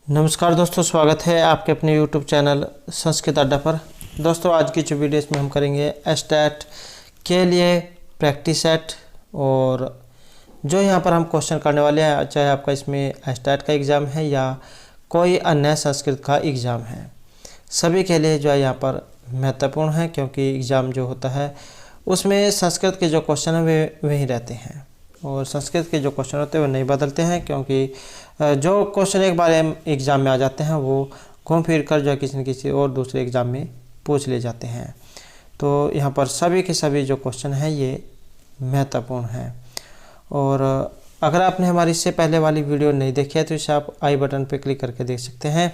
नमस्कार दोस्तों, स्वागत है आपके अपने YouTube चैनल संस्कृत अड्डा पर। दोस्तों, आज की जो वीडियो इसमें हम करेंगे एस्टेट के लिए प्रैक्टिस सेट। और जो यहाँ पर हम क्वेश्चन करने वाले हैं, चाहे आपका इसमें एस्टेट का एग्ज़ाम है या कोई अन्य संस्कृत का एग्ज़ाम है, सभी के लिए जो है यहाँ पर महत्वपूर्ण है, क्योंकि एग्ज़ाम जो होता है उसमें संस्कृत के जो क्वेश्चन हैं वे वही रहते हैं और संस्कृत के जो क्वेश्चन होते हैं वो नहीं बदलते हैं, क्योंकि जो क्वेश्चन एक बार एग्ज़ाम में आ जाते हैं वो घूम फिर कर जो है किसी न किसी और दूसरे एग्ज़ाम में पूछ ले जाते हैं। तो यहाँ पर सभी के सभी जो क्वेश्चन हैं ये महत्वपूर्ण हैं। और अगर आपने हमारी इससे पहले वाली वीडियो नहीं देखी है तो इसे आप आई बटन पर क्लिक करके देख सकते हैं,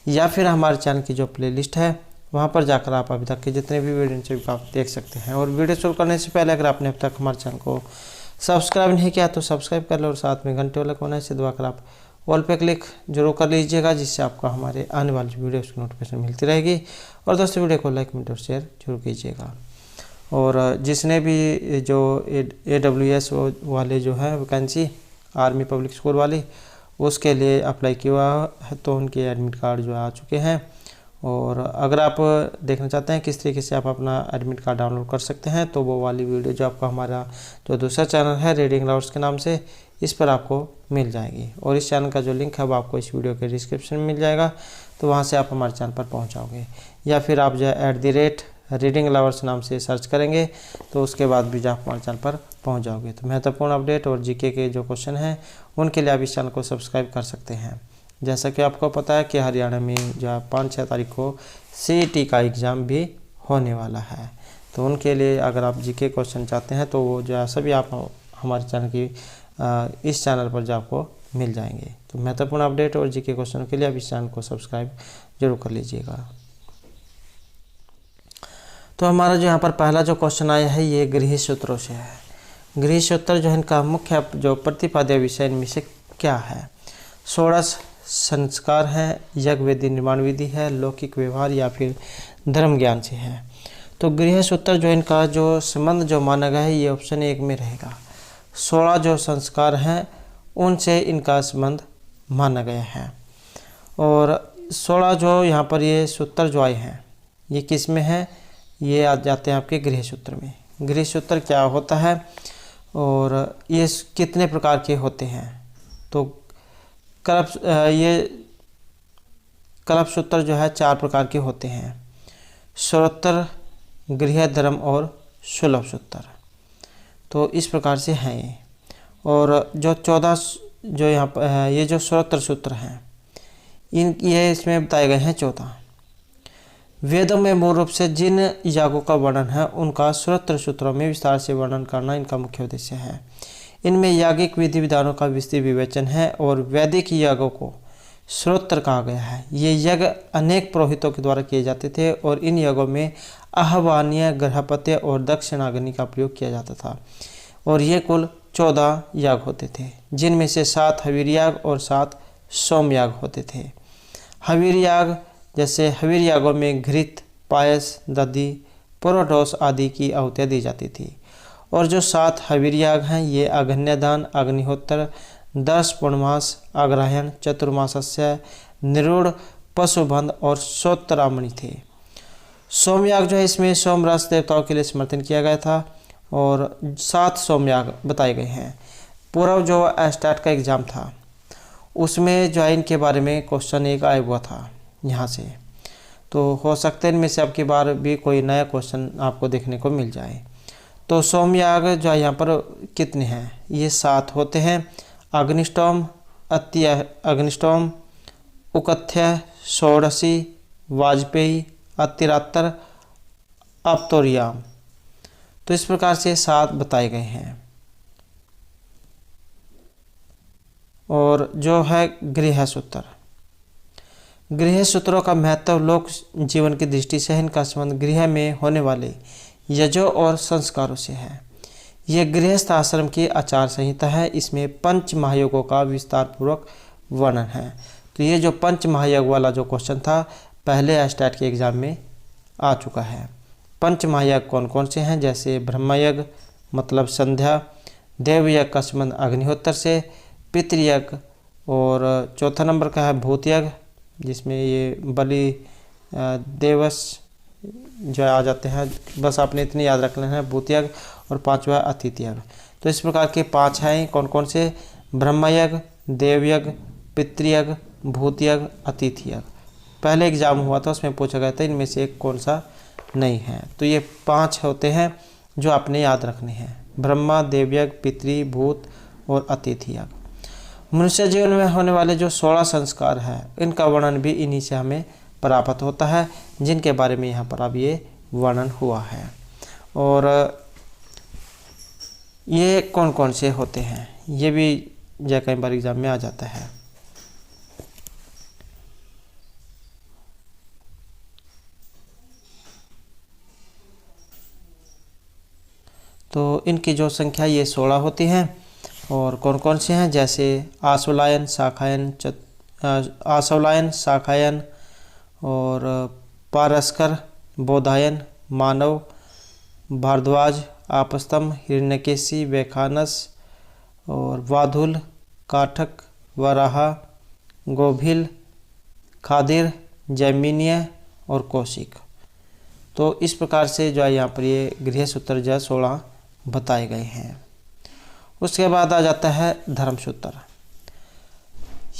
या फिर हमारे चैनल की जो प्लेलिस्ट है वहाँ पर जाकर आप अभी तक के जितने भी वीडियो आप देख सकते हैं। और वीडियो शुरू करने से पहले अगर आपने अब तक हमारे चैनल को सब्सक्राइब नहीं किया तो सब्सक्राइब कर लो और साथ में घंटे वाला कोना से दबाकर आप ऑल पे क्लिक जरूर कर लीजिएगा, जिससे आपको हमारे आने वाली वीडियोस की नोटिफिकेशन मिलती रहेगी। और दोस्तों, वीडियो को लाइक कमेंट और शेयर जरूर कीजिएगा। और जिसने भी जो AWS वाले जो है वैकेंसी आर्मी पब्लिक स्कूल वाली उसके लिए अप्लाई किया है तो उनके एडमिट कार्ड जो आ चुके हैं। और अगर आप देखना चाहते हैं किस तरीके से आप अपना एडमिट कार्ड डाउनलोड कर सकते हैं तो वो वाली वीडियो जो आपका हमारा जो दूसरा चैनल है रीडिंग लवर्स के नाम से, इस पर आपको मिल जाएगी। और इस चैनल का जो लिंक है वो आपको इस वीडियो के डिस्क्रिप्शन में मिल जाएगा, तो वहाँ से आप हमारे चैनल पर पहुँच जाओगे। या फिर आप जो है @रीडिंग लवर्स नाम से सर्च करेंगे तो उसके बाद भी जो आप हमारे चैनल पर पहुँच जाओगे। तो महत्वपूर्ण अपडेट और GK के जो क्वेश्चन हैं उनके लिए आप इस चैनल को सब्सक्राइब कर सकते हैं। जैसा कि आपको पता है कि हरियाणा में जो 5-6 तारीख को CET का एग्ज़ाम भी होने वाला है, तो उनके लिए अगर आप GK क्वेश्चन चाहते हैं तो वो जो है सभी आप हमारे चैनल की इस चैनल पर जो आपको मिल जाएंगे। तो महत्वपूर्ण अपडेट और GK क्वेश्चन के लिए आप इस चैनल को सब्सक्राइब जरूर कर लीजिएगा। तो हमारा जो यहाँ पर पहला जो क्वेश्चन आया है ये गृह सूत्रों से है। गृह सूत्र जो है इनका मुख्य जो प्रतिपाद्य विषय इनमें से क्या है? षोडश संस्कार है, यज्ञ वेदी निर्माण विधि है, लौकिक व्यवहार या फिर धर्म ज्ञान से है। तो गृह सूत्र जो इनका जो संबंध जो माना गया है ये ऑप्शन 1 में रहेगा। 16 जो संस्कार हैं उनसे इनका संबंध माना गया है। और 16 जो यहाँ पर ये सूत्र जो आए हैं ये किस में है? ये आ जाते हैं आपके गृह सूत्र में। गृह सूत्र क्या होता है और ये कितने प्रकार के होते हैं? तो कल्प सूत्र जो है 4 प्रकार के होते हैं: श्रोत्र, गृह, धर्म और सुलभ सूत्र। तो इस प्रकार से हैं ये। और जो 14 जो यहाँ पर ये जो श्रोत्र सूत्र हैं ये इसमें बताए गए हैं 14। वेदों में मूल रूप से जिन यागों का वर्णन है उनका श्रोत्र सूत्रों में विस्तार से वर्णन करना इनका मुख्य उद्देश्य है। इनमें यागिक विधि विधानों का विस्तृत विवेचन है और वैदिक यागों को श्रोत्र कहा गया है। ये यज्ञ अनेक पुरोहितों के द्वारा किए जाते थे और इन यज्ञों में आह्वानीय, गृहपत्य और दक्षिणाग्नि का प्रयोग किया जाता था। और ये कुल 14 याग होते थे, जिनमें से 7 हवीर याग और 7 सोम याग होते थे। हवीर याग जैसे हवीर यागों में घृत, पायस, दधि, पुरोटोस आदि की आहुतियाँ दी जाती थी। और जो 7 हवीर याग हैं ये अग्न्यदान, अग्निहोत्र, 10 पूर्णमास, अग्रहायण, चतुर्मास्य, निरूढ़, पशुबंध और सोत्रामणि थे। सोमयाग जो है इसमें सोमरस देवताओं के लिए समर्थन किया गया था और 7 सोमयाग बताए गए हैं। पूर्व जो एस्टेट का एग्ज़ाम था उसमें जो है इनके बारे में क्वेश्चन एक आया हुआ था यहाँ से, तो हो सकता है इनमें से अब की बार भी कोई नया क्वेश्चन आपको देखने को मिल जाए। तो सोमयाग जो है यहाँ पर कितने हैं? ये 7 होते हैं: अग्निष्टोम, अग्निष्टोम, उकथ्य, षोडशी, वाजपेयी, अतिरात्र, अप्तोरियाम। तो इस प्रकार से 7 बताए गए हैं। और जो है गृह सूत्र, गृह सूत्रों का महत्व लोक जीवन की दृष्टि से है। इनका संबंध गृह में होने वाले यजों और संस्कारों से है। यह गृहस्थ आश्रम की आचार संहिता है। इसमें 5 महायोगों का विस्तार पूर्वक वर्णन है। तो ये जो 5 महायोग वाला जो क्वेश्चन था पहले एस्टेट के एग्जाम में आ चुका है। 5 महायोग कौन कौन से हैं? जैसे ब्रह्मयज्ञ मतलब संध्या, देवयज्ञ का संबंध अग्निहोत्र से, पितृयज्ञ और चौथा नंबर का है भूतयज्ञ, जिसमें ये बलि देवस जो आ जाते हैं। बस आपने इतनी याद रख लेना है, भूतयज्ञ। और पांचवा अतिथि यज्ञ। तो इस प्रकार के 5 हैं। कौन कौन से? ब्रह्मयज्ञ, देवयज्ञ, पितृयज्ञ, भूतयज्ञ, अतिथि यज्ञ। पहले एग्जाम हुआ था, उसमें पूछा गया था इनमें से एक कौन सा नहीं है। तो ये 5 होते हैं जो आपने याद रखने हैं, ब्रह्मा, देवयज्ञ, पितृ, भूत और अतिथि यज्ञ। मनुष्य जीवन में होने वाले जो 16 संस्कार हैं, इनका वर्णन भी इन्हीं से हमें प्राप्त होता है, जिनके बारे में यहाँ पर अब ये वर्णन हुआ है। और ये कौन कौन से होते हैं, ये भी कई बार एग्जाम में आ जाता है। तो इनकी जो संख्या ये 16 होती हैं। और कौन कौन से हैं? जैसे आसवलायन, शाखायन, आसवलायन, शाखायन और पारस्कर, बोधायन, मानव, भारद्वाज, आपस्तंभ, हिरण्यकेशी, वैखानस और वाधुल, काठक, वराहा, गोभिल, खादिर, जैमिनीय और कौशिक। तो इस प्रकार से जो है यहाँ पर ये गृह सूत्र जो है 16 बताए गए हैं। उसके बाद आ जाता है धर्म सूत्र।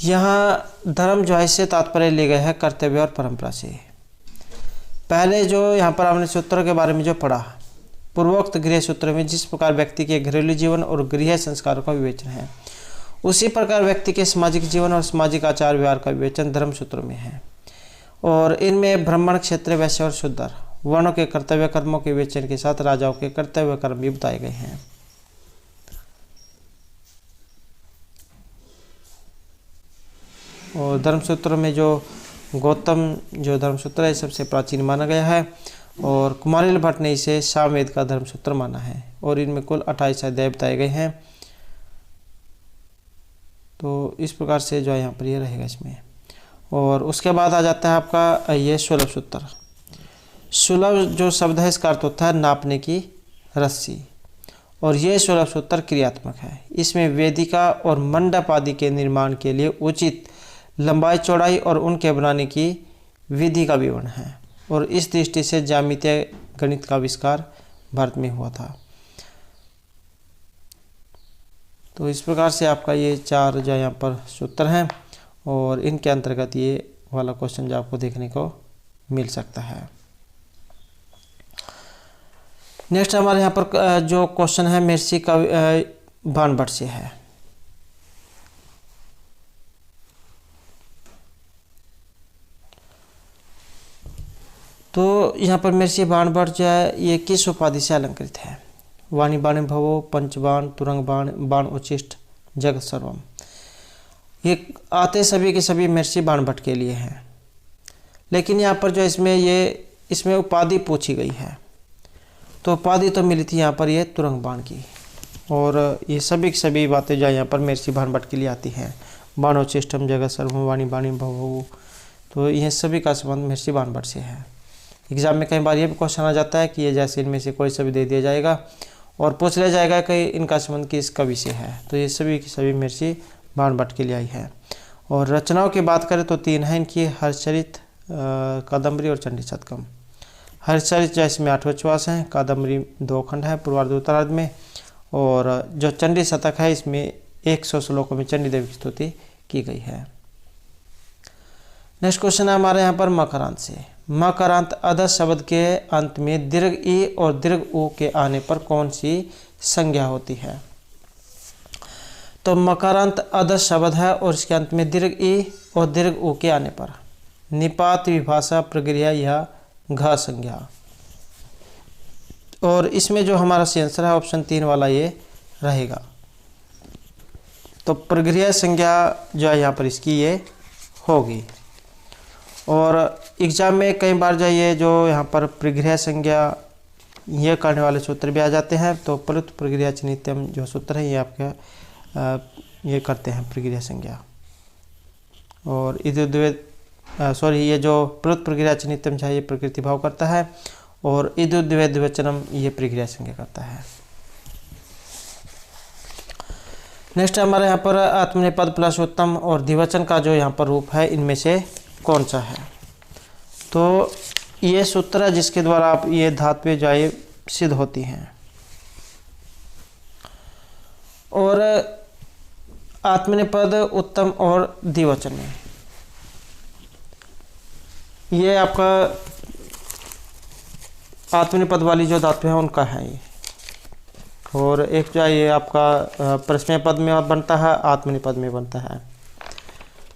यहाँ धर्म जो है इससे तात्पर्य ले गए हैं कर्तव्य और परंपरा से। पहले जो यहाँ पर हमने सूत्रों के बारे में जो पढ़ा, पूर्वोक्त गृह सूत्र में जिस प्रकार व्यक्ति के घरेलू जीवन और गृह संस्कारों का विवेचन है, उसी प्रकार व्यक्ति के सामाजिक जीवन और सामाजिक आचार व्यवहार का विवेचन धर्म सूत्र में है। और इनमें ब्राह्मण, क्षत्रिय, वैश्य और शूद्र वर्णों के कर्तव्य कर्मों के विवेचन के साथ राजाओं के कर्तव्य कर्म भी बताए गए हैं। और धर्मसूत्र में जो गौतम जो धर्मसूत्र है सबसे प्राचीन माना गया है। और कुमारिल भट्ट ने इसे सामवेद का धर्मसूत्र माना है। और इनमें कुल 28 अध्याय बताए गए हैं। तो इस प्रकार से जो है यहाँ पर ये रहेगा इसमें। और उसके बाद आ जाता है आपका ये सुलभ सूत्र। सुलभ जो शब्द है इसका अर्थ होता है नापने की रस्सी। और ये सुलभ सूत्र क्रियात्मक है। इसमें वेदिका और मंडप आदि के निर्माण के लिए उचित लंबाई, चौड़ाई और उनके बनाने की विधि का विवरण है। और इस दृष्टि से ज्यामितीय गणित का आविष्कार भारत में हुआ था। तो इस प्रकार से आपका ये 4 जो यहाँ पर सूत्र हैं। और इनके अंतर्गत ये वाला क्वेश्चन जो आपको देखने को मिल सकता है। नेक्स्ट हमारे यहाँ पर जो क्वेश्चन है महर्षि का बाणभट्ट से है। तो यहाँ पर महर्षि बाणभट्ट जो है ये किस उपाधि से अलंकृत है? वाणी बाण भवो, पंचबाण, तुरंग बाण, बाण उच्छिष्ट, जगत सर्वम। ये आते सभी के सभी महर्षि बाणभट्ट के लिए हैं। लेकिन यहाँ पर जो इसमें उपाधि पूछी गई है। तो उपाधि तो मिली थी यहाँ पर ये तुरंग बाण की। और ये सभी की सभी बातें जो यहाँ पर महर्षि बाणभट्ट के लिए आती हैं। बाणोच्छिष्टम, जगत सर्वम, वाणी बाणी भवो। तो यह सभी का संबंध महर्षि बाणभट्ट से है। एग्जाम में कई बार ये भी क्वेश्चन आ जाता है कि ये जैसे इनमें से कोई सा भी दे दिया जाएगा और पूछ लिया जाएगा कि इनका संबंध किस कवि से है। तो ये सभी की सभी महर्षि बाणभट्ट के लिए आई है। और रचनाओं की बात करें तो 3 हैं इनकी, हर्षचरित, कादम्बरी और चंडी शतकम। हर्षचरित जो इसमें 8 श्वास हैं, कादम्बरी 2 खंड है पूर्वार्ध उत्तरार्ध में। और जो चंडी शतक है इसमें 100 श्लोकों में चंडी देवी की स्तुति की गई है। नेक्स्ट क्वेश्चन है हमारे यहाँ पर मकरांत से। मकरांत अध शब्द के अंत में दीर्घ ई और दीर्घ ऊ के आने पर कौन सी संज्ञा होती है? तो मकरांत अध शब्द है और इसके अंत में दीर्घ ई और दीर्घ ऊ के आने पर निपात, विभाषा, प्रक्रिया या घ संज्ञा। और इसमें जो हमारा सी आंसर है ऑप्शन 3 वाला ये रहेगा। तो प्रक्रिया संज्ञा जो है यहाँ पर इसकी ये होगी। और एग्जाम में कई बार जो ये जो यहाँ पर प्रक्रिया संज्ञा ये करने वाले सूत्र भी आ जाते हैं। तो प्लुत प्रक्रिया चिनित्यम जो सूत्र है ये आपके ये करते हैं प्रक्रिया संज्ञा। और ये जो प्लुत प्रक्रिया चिनित्यम है ये प्रकृति भाव करता है। और इदुद्वैद्वचनम ये प्रक्रिया संज्ञा करता है। नेक्स्ट हमारे यहाँ पर आत्मनेपद प्लस उत्तम और द्विवचन का जो यहाँ पर रूप है इनमें से कौन सा है। तो ये सूत्र है जिसके द्वारा आप ये धातुएं जो है सिद्ध होती हैं। और आत्मनेपद उत्तम और द्विवचन में ये आपका आत्मनेपद वाली जो धातु है उनका है ये। और एक जो है ये आपका प्रश्न पद में बनता है, आत्मनेपद में बनता है।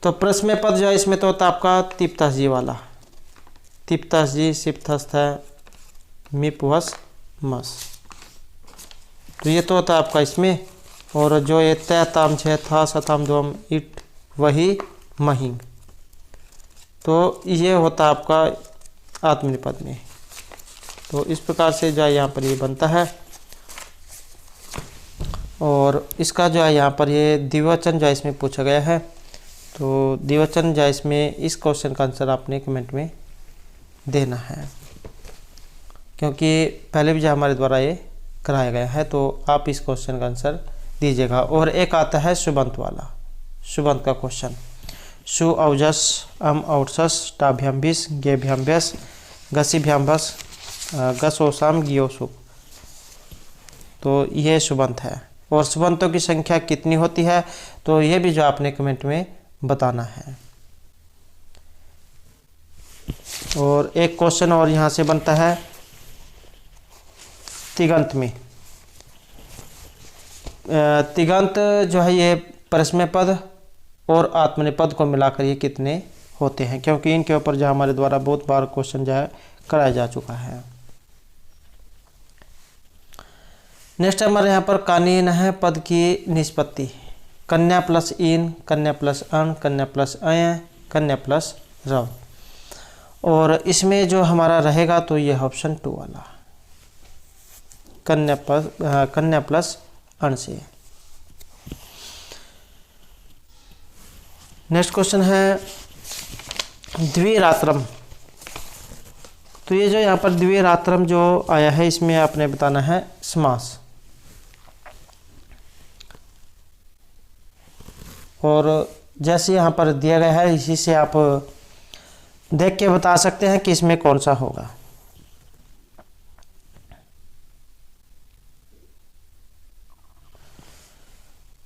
तो प्रश्न पद जो है इसमें तो होता है आपका तिप्तस जी वाला, तिप्तस जी सिप्तस्थ है मिपवस मस, तो ये तो होता है आपका इसमें। और जो ये तय ताम छे था सताम दोम इट वही महिंग, तो ये होता है आपका आत्मनेपद में। तो इस प्रकार से जो है यहाँ पर ये बनता है। और इसका जो है यहाँ पर ये द्विवचन जो है इसमें पूछा गया है। तो द्विवचन जो है इसमें इस क्वेश्चन का आंसर आपने कमेंट में देना है, क्योंकि पहले भी जो हमारे द्वारा ये कराया गया है। तो आप इस क्वेश्चन का आंसर दीजिएगा। और एक आता है सुबंत वाला, सुबंत का क्वेश्चन। सु औजस अम औसस टाभ्याम भिस गेभ्याम भ्यस गसीभ्याम भस गसोसाम गियोसुप, तो ये सुबंत है। और सुबंतों की संख्या कितनी होती है, तो ये भी जो आपने कमेंट में बताना है। और एक क्वेश्चन और यहाँ से बनता है तिगंत में। तिगंत जो है ये प्रश्न पद और आत्मनेपद को मिलाकर ये कितने होते हैं, क्योंकि इनके ऊपर जो हमारे द्वारा बहुत बार क्वेश्चन जो है कराया जा चुका है। नेक्स्ट हमारे यहाँ पर कानीन है पद की निष्पत्ति। कन्या प्लस इन, कन्या प्लस अन, कन्या प्लस अय, कन्या प्लस रव। और इसमें जो हमारा रहेगा तो ये ऑप्शन 2 वाला कन्या प्लस अन से। नेक्स्ट क्वेश्चन है द्विरात्रम। तो ये जो यहाँ पर द्विरात्रम जो आया है इसमें आपने बताना है समास। और जैसे यहाँ पर दिया गया है इसी से आप देख के बता सकते हैं कि इसमें कौन सा होगा।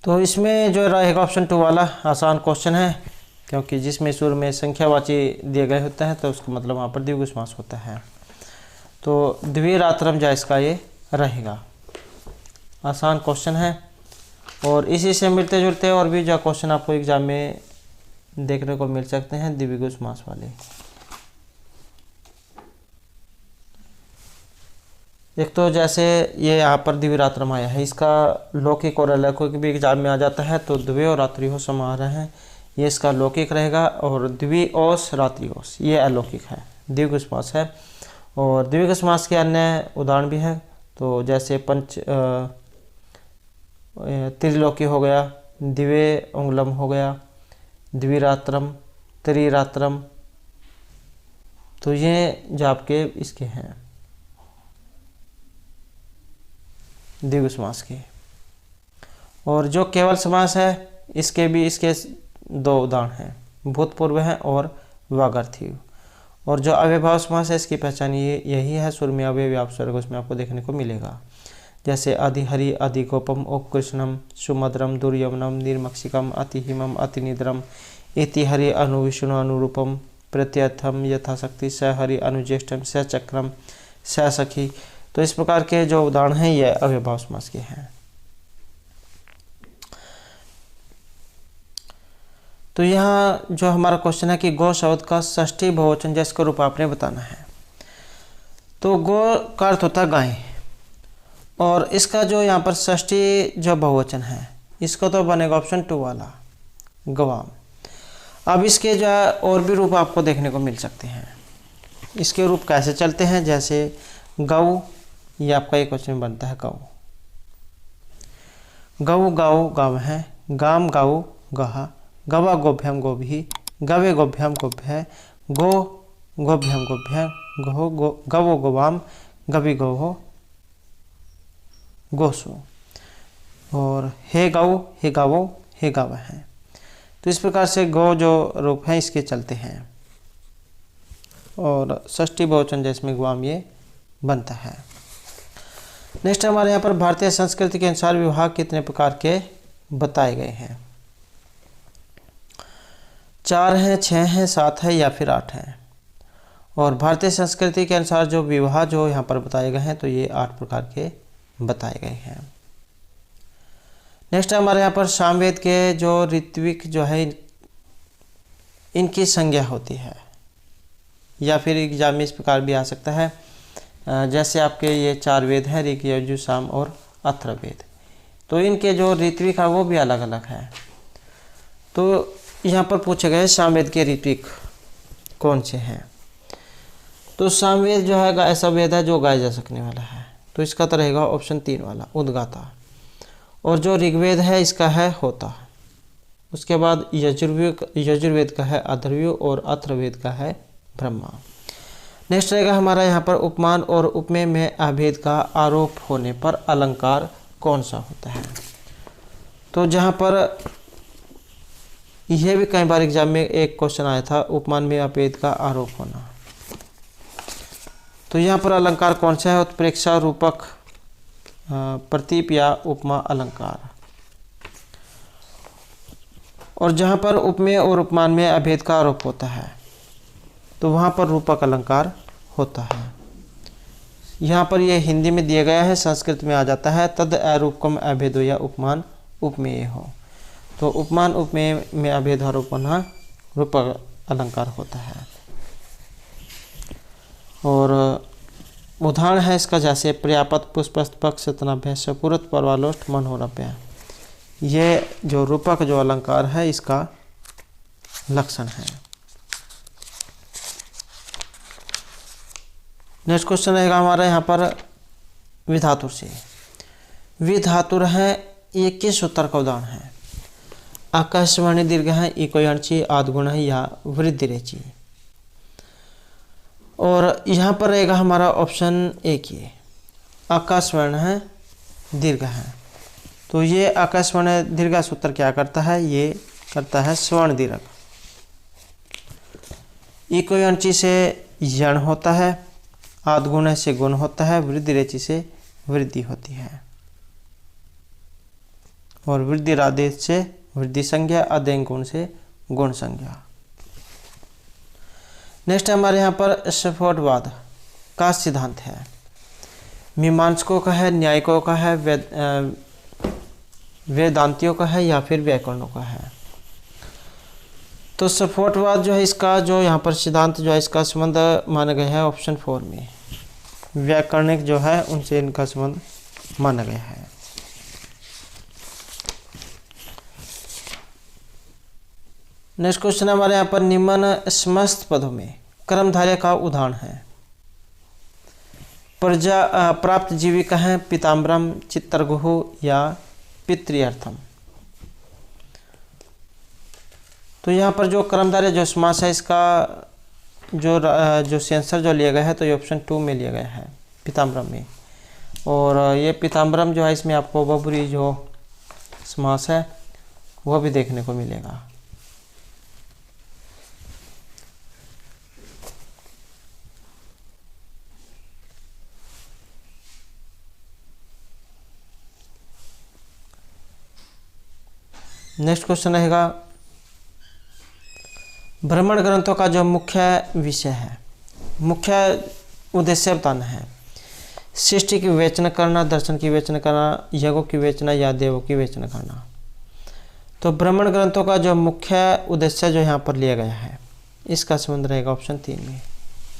तो इसमें जो रहेगा ऑप्शन 2 वाला आसान क्वेश्चन है, क्योंकि जिसमें शुरू में संख्यावाची दिए गए होते हैं तो उसका मतलब वहाँ पर द्विगु समास होता है। तो द्विरात्रम जो इसका ये रहेगा। आसान क्वेश्चन है। और इसी से मिलते जुलते और भी जो क्वेश्चन आपको एग्जाम में देखने को मिल सकते हैं द्विगु समास वाले। एक तो जैसे ये यहाँ पर द्विरात्रम आया है, इसका लौकिक और अलौकिक भी एग्जाम में आ जाता है। तो द्वि और रात्रिहो समारोह है, ये इसका लौकिक रहेगा। और द्विओस रात्रिओस ये अलौकिक है, द्विगु समास है। और द्विगु समास के अन्य उदाहरण भी हैं। तो जैसे त्रिलोकी हो गया, दिव्य उंगलम हो गया, द्विरात्रम, त्रिरात्रम, तो ये जो आपके इसके हैं द्विगु समास के। और जो केवल समास है इसके 2 उदाहरण हैं, भूतपूर्व है और वागर्थिव। और जो अव्ययभाव समास है इसकी पहचान यही है, सुर में अव्यय अपसर्ग उसमें आपको देखने को मिलेगा। जैसे अधिहरि, अधिगोपम, उपकृष्णम, सुमद्रम, दुर्यमनम, निर्मक्षिकम, अतिहिमम, अतिनिद्रम, इतिहरि, अनुविष्णु, अनुरूपम, प्रत्यर्थम, यथाशक्ति, सहरि, अनुज्येष्ठम, सचक्रम, सखी। तो इस प्रकार के जो उदाहरण हैं ये अव्ययभाव समास के हैं। तो यहाँ जो हमारा क्वेश्चन है कि गो शब्द का षष्ठी बहुवचन जिसका रूप आपने बताना है। तो गो का अर्थ होता है गाय, और इसका जो यहाँ पर षष्ठी जो बहुवचन है इसको तो बनेगा ऑप्शन 2 वाला गवाम। अब इसके जो है और भी रूप आपको देखने को मिल सकते हैं। इसके रूप कैसे चलते हैं, जैसे गऊ, ये आपका एक क्वेश्चन बनता है गऊ। गऊ गाऊ गाव है, गाम गाऊ गहा, गवा गोभ्यम गोभी, गवे गोभ्यम गोभ्य, गो गोभ्यम गोभ्य, गहो गवो गोवाम, गवी गोहो गोसु। और हे गाओ, हे गावो, हे गावा है। तो इस प्रकार से गौ जो रूप हैं इसके चलते हैं और षष्ठी बहुवचन जिसमें ग्वाम ये बनता है। नेक्स्ट हमारे यहाँ पर भारतीय संस्कृति के अनुसार विवाह कितने प्रकार के बताए गए हैं? 4 हैं, 6 हैं, 7 है या फिर 8 हैं। और भारतीय संस्कृति के अनुसार जो विवाह जो यहाँ पर बताए गए हैं तो ये 8 प्रकार के बताए गए हैं। नेक्स्ट हमारे यहाँ पर सामवेद के जो ऋत्विक जो है इनकी संज्ञा होती है, या फिर एग्जाम में इस प्रकार भी आ सकता है, जैसे आपके ये 4 वेद हैं, ऋग, यजुर, साम और अथर्ववेद, तो इनके जो ऋत्विक है वो भी अलग अलग है। तो यहाँ पर पूछे गए सामवेद के ऋत्विक कौन से हैं? तो सामवेद जो है ऐसा वेद है जो गाया जा सकने वाला है, तो इसका तो रहेगा ऑप्शन 3 वाला उद्गाता। और जो ऋग्वेद है इसका है होता। उसके बाद यजुर्वेद का है अथर्ववेद और अथर्ववेद का है ब्रह्मा। नेक्स्ट रहेगा हमारा यहाँ पर उपमान और उपमेय में अभेद का आरोप होने पर अलंकार कौन सा होता है? तो जहाँ पर यह भी कई बार एग्जाम में एक क्वेश्चन आया था, उपमान में अभेद का आरोप होना, तो यहाँ पर अलंकार कौन सा है? उत्प्रेक्षा, रूपक, प्रतीप या उपमा अलंकार। और जहाँ पर उपमेय और उपमान में अभेद का आरोप होता है तो वहाँ पर रूपक अलंकार होता है। यहाँ पर यह हिंदी में दिया गया है, संस्कृत में आ जाता है तद अरूपकम अभेदो या उपमान उपमेय हो। तो उपमान उपमेय में अभेद आरोप होना रूपक अलंकार होता है। और उदाहरण है इसका जैसे पर्यापत, पुष्पस्थ, पक्ष, तनाभ्य, सपुरत, परवालोष्ठ, मनोरभ्य। ये जो रूपक जो अलंकार है इसका लक्षण है। नेक्स्ट क्वेश्चन रहेगा हमारा यहाँ पर विधातुर से। विधातुर है ये किस उत्तर का उदाहरण है? आकाशवाणी दीर्घ है, इको यणची, आदगुण है या वृद्धि रेची। और यहाँ पर रहेगा हमारा ऑप्शन एक, ये आकाशवर्ण है, दीर्घ है। तो ये आकाशवर्ण दीर्घ सूत्र क्या करता है? ये करता है स्वर्ण दीर्घ। इको यणची से यण होता है, आदगुण से गुण होता है, वृद्धि रेची से वृद्धि होती है, और वृद्धि रादेश से वृद्धि संज्ञा, अदेंग गुण से गुण संज्ञा। नेक्स्ट हमारे यहाँ पर सफोटवाद का सिद्धांत है। मीमांसकों का है, न्यायिकों का है, वेदांतियों का है या फिर व्याकरणों का है। तो सफोटवाद जो है इसका जो यहाँ पर सिद्धांत जो है इसका संबंध माना गया है ऑप्शन 4 में। व्याकरणिक जो है उनसे इनका संबंध माना गया है। नेक्स्ट क्वेश्चन हमारे यहाँ पर निम्न समस्त पदों में कर्मधारय का उदाहरण है। प्रजा प्राप्त जीविका है, पीताम्बरम, चित्रगुहु या पितृर्थम। तो यहाँ पर जो कर्मधारय जो समास है इसका जो सेंसर जो लिया गया है तो ये ऑप्शन 2 में लिया गया है, पीताम्बरम में। और ये पीताम्बरम जो है इसमें आपको बहुब्रीहि जो समास है वह भी देखने को मिलेगा। नेक्स्ट क्वेश्चन रहेगा ब्राह्मण ग्रंथों का जो मुख्य विषय है, मुख्य उद्देश्य बताना है। सृष्टि की विवेचना करना, दर्शन की विवेचना करना, यज्ञों की विवेचना या देवों की विवेचना करना। तो ब्राह्मण ग्रंथों का जो मुख्य उद्देश्य जो यहाँ पर लिया गया है इसका संबंध रहेगा ऑप्शन 3 में,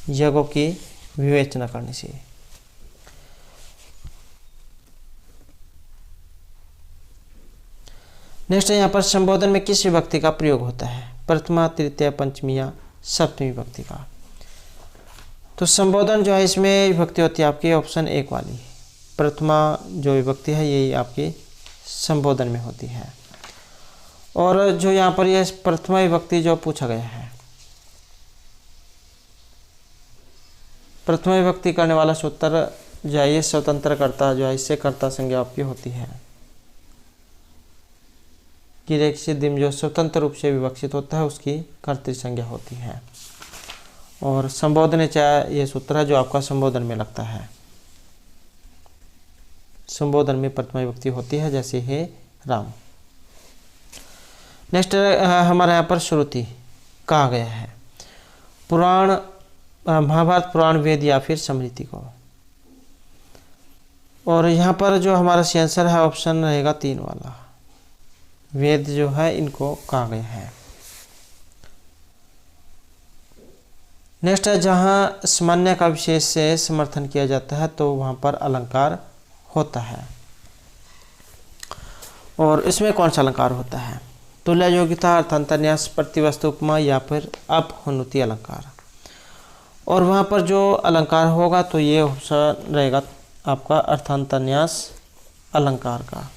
यज्ञों की विवेचना करने से। नेक्स्ट यहाँ पर संबोधन में किस विभक्ति का प्रयोग होता है? प्रथमा, तृतीय, पंचमी या सप्तमी विभक्ति का। तो संबोधन जो है इसमें विभक्ति होती है आपकी ऑप्शन 1 वाली, प्रथमा जो विभक्ति है यही आपकी संबोधन में होती है। और जो यहाँ पर ये प्रथमा विभक्ति जो पूछा गया है, प्रथमा विभक्ति करने वाला सूत्र जो है ये स्वतंत्र कर्ता जो है इससे कर्ता संज्ञा आपकी होती है। क्रिया की सिद्धि में जो स्वतंत्र रूप से विवक्षित होता है उसकी कर्तृ संज्ञा होती है। और संबोधन चाहे ये सूत्र है जो आपका संबोधन में लगता है। संबोधन में प्रथमा विभक्ति होती है, जैसे हे राम। नेक्स्ट हमारे यहाँ पर श्रुति कहा गया है पुराण, महाभारत पुराण, वेद या फिर स्मृति को। और यहाँ पर जो हमारा सी आंसर है ऑप्शन रहेगा 3 वाला, वेद जो है इनको कहा गया है। नेक्स्ट है जहाँ सामान्य का विशेष से समर्थन किया जाता है तो वहाँ पर अलंकार होता है। और इसमें कौन सा अलंकार होता है? तुल्य योग्यता, अर्थांतरन्यास, प्रतिवस्तु उपमा या फिर अपहनुति अलंकार। और वहाँ पर जो अलंकार होगा तो ये ऑप्शन रहेगा आपका अर्थांतरन्यास अलंकार का।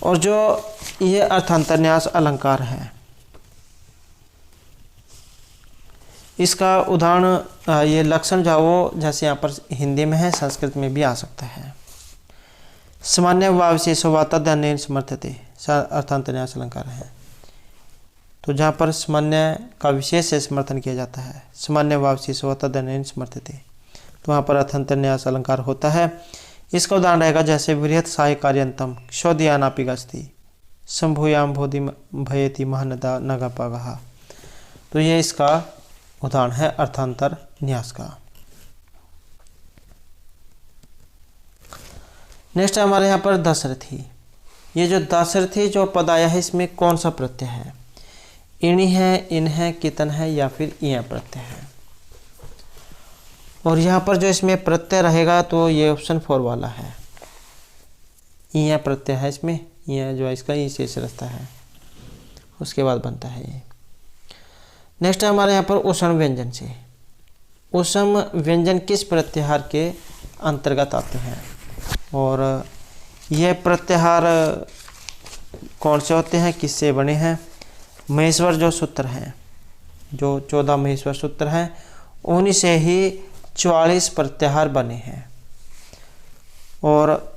और जो ये अर्थांतरन्यास अलंकार है इसका उदाहरण ये लक्षण जो वो जैसे यहाँ पर हिंदी में है संस्कृत में भी आ सकता है। सामान्य व विशेष वाताध्यान समर्थते अर्थांतरन्यास अलंकार है। तो जहाँ पर सामान्य का विशेष से समर्थन किया जाता है, सामान्य व विशेष वाताध्यान समर्थते, तो वहाँ पर अर्थांतरन्यास अलंकार होता है। इसका उदाहरण रहेगा जैसे बृहत् साय कार्यंतम क्षोदयानापि गस्ति संभूयाम बोधि भयति महानदा नगापागहा। तो ये इसका उदाहरण है अर्थांतरन्यास का। नेक्स्ट हमारे यहाँ पर दशरथी। ये जो दशरथी जो पद आया है इसमें कौन सा प्रत्यय है? इणी है, इन है, कितन है या फिर इया प्रत्यय है। और यहाँ पर जो इसमें प्रत्यय रहेगा तो ये ऑप्शन 4 वाला है, इया प्रत्यय है इसमें। इया जो है इसका ई शेष रहता है, उसके बाद बनता है ये। नेक्स्ट हमारे यहाँ पर उष्ण व्यंजन से। उष्ण व्यंजन किस प्रत्याहार के अंतर्गत आते हैं? और यह प्रत्याहार कौन से होते हैं, किससे बने हैं? महेश्वर जो सूत्र हैं, जो 14 महेश्वर सूत्र हैं, उन्हीं से ही 44 प्रत्याहार बने हैं। और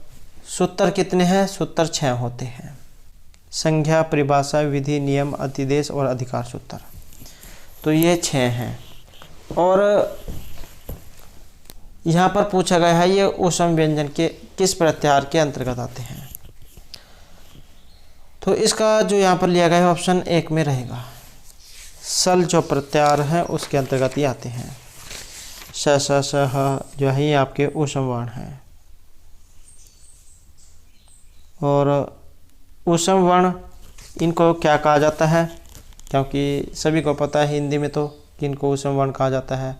सूत्र कितने हैं? सूत्र 6 होते हैं, संज्ञा, परिभाषा, विधि, नियम, अतिदेश और अधिकार सूत्र। तो ये 6 हैं। और यहाँ पर पूछा गया है ये उष्ण व्यंजन के किस प्रत्याहार के अंतर्गत आते हैं। तो इसका जो यहाँ पर लिया गया है ऑप्शन 1 में रहेगा, सल जो प्रत्याहार है उसके अंतर्गत ही आते हैं। स स स ह जो है ये आपके उष्ण वर्ण हैं। और उष्ण वर्ण इनको क्या कहा जाता है? क्योंकि सभी को पता है हिंदी में तो किनको उष्ण वर्ण कहा जाता है,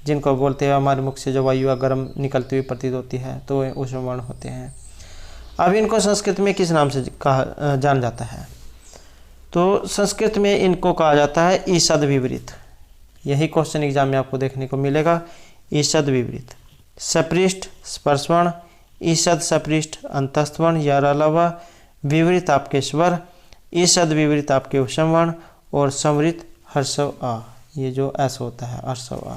जिनको बोलते हैं हमारे मुख से जो वायु गर्म निकलती हुई प्रतीत होती है तो वे उष्ण वर्ण होते हैं। अब इनको संस्कृत में किस नाम से कहा जाना जाता है? तो संस्कृत में इनको कहा जाता है ईषद विपरीत। यही क्वेश्चन एग्जाम में आपको देखने को मिलेगा, ईषद विपरीत। सपृष्ठ स्पर्शवर्ण, ईषद सपृष्ठ अंतस्थवर्ण या अलावा विपरीत आपके स्वर, ईषद विपरीत आपके उष्ण वर्ण और संवृत हर्षव आ, ये जो ऐसा होता है हर्षव आ।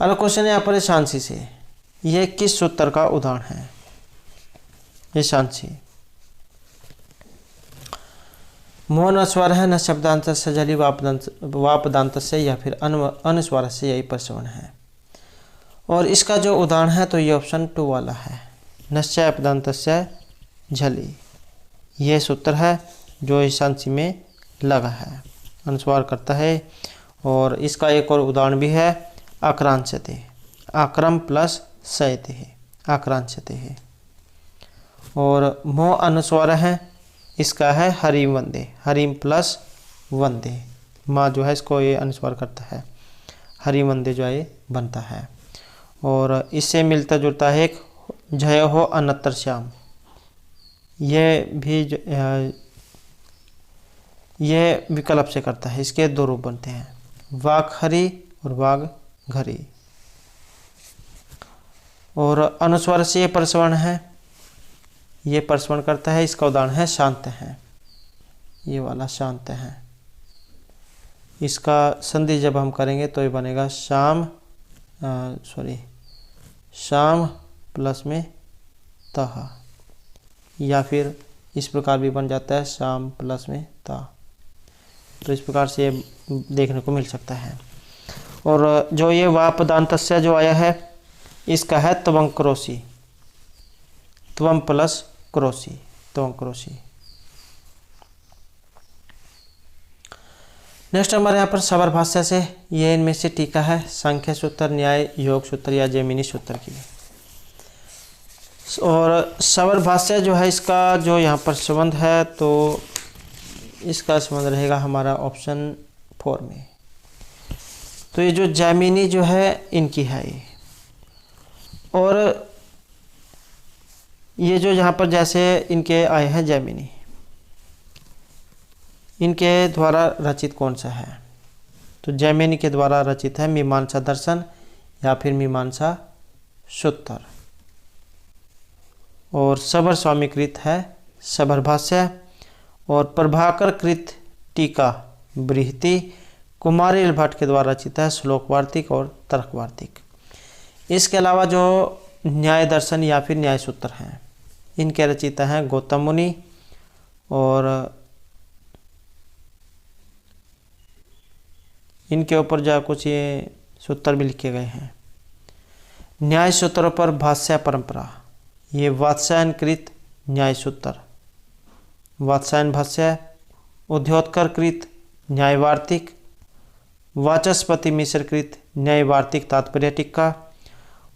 अगला क्वेश्चन है यहाँ पर शांसी से। यह किस सूत्र का उदाहरण है? ये शांसी मौन अस्वर है, न शब्दांत से जली वापदांत से या फिर अनुस्वार से, यही प्रश्न है। और इसका जो उदाहरण है तो ये ऑप्शन 2 वाला है, नश्चय अपदांत से झली। ये सूत्र है जो इस शांसी में लगा है, अनुस्वार करता है। और इसका एक और उदाहरण भी है, आक्रांशते, आक्रम प्लस सयते है, आक्रांशते है। और मोह अनुस्वार है, इसका है हरिम वंदे, हरिम प्लस वंदे, माँ जो है इसको ये अनुस्वार करता है, हरिम वंदे जो है ये बनता है। और इससे मिलता जुलता है एक जय हो अनत्र श्याम, ये भी ये विकल्प से करता है, इसके 2 रूप बनते हैं, वाक हरि और वाग घरी। और अनुस्वार से ये प्रसवर्ण है, ये प्रसवर्ण करता है, इसका उदाहरण है शांत है, ये वाला शांत है। इसका संधि जब हम करेंगे तो ये बनेगा शाम शाम प्लस में तह, या फिर इस प्रकार भी बन जाता है शाम प्लस में ता। तो इस प्रकार से ये देखने को मिल सकता है। और जो ये वा पदांतस्य जो आया है इसका है त्वं क्रोशी, त्वं प्लस क्रोशी, त्वं क्रोशी। नेक्स्ट हमारे यहाँ पर सबर भाष्य से ये इनमें से टीका है सांख्य सूत्र, न्याय योग सूत्र या जैमिनी सूत्र की। और सबर भाष्य जो है इसका जो यहाँ पर संबंध है तो इसका संबंध रहेगा हमारा ऑप्शन 4 में। तो ये जो जैमिनी जो है इनकी है ये। और ये जो यहाँ पर जैसे इनके आए हैं जैमिनी, इनके द्वारा रचित कौन सा है? तो जैमिनी के द्वारा रचित है मीमांसा दर्शन या फिर मीमांसा सूत्र। और सबर स्वामी कृत है सबर भाष्य। और प्रभाकर कृत टीका बृहति कुमारिल भट्ट के द्वारा रचित है श्लोक वार्तिक और तर्क वार्तिक। इसके अलावा जो न्याय दर्शन या फिर न्याय सूत्र हैं इनके रचिता हैं गौतम मुनि। और इनके ऊपर जो कुछ ये सूत्र भी लिखे गए हैं। न्याय सूत्रों पर भाष्य परंपरा, ये वात्स्यायन कृत न्याय सूत्र, वात्स्यायन भाष्य। उद्योतकर कृत न्याय वार्तिक, वाचस्पति मिश्र कृत न्याय वार्तिक तात्पर्य टीका,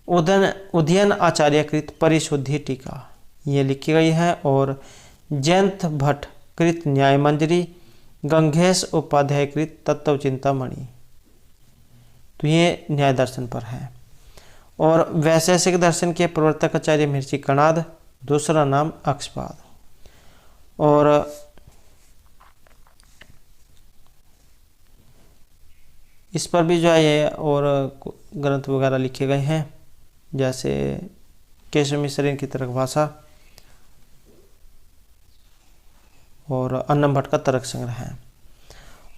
उदयन आचार्य कृत परिशुद्धि टीका ये लिखी गई है। और जयंत भट्ट कृत न्याय मंजरी, गंगेश उपाध्याय कृत तत्व चिंतामणि। तो ये न्याय दर्शन पर है। और वैशेषिक दर्शन के प्रवर्तक आचार्य महर्षि कणाद, दूसरा नाम अक्षपाद। और इस पर भी जो है ये और ग्रंथ वगैरह लिखे गए हैं जैसे केशव मिश्र इनकी तर्क भाषा और अन्नम भट्ट का तर्क संग्रह है।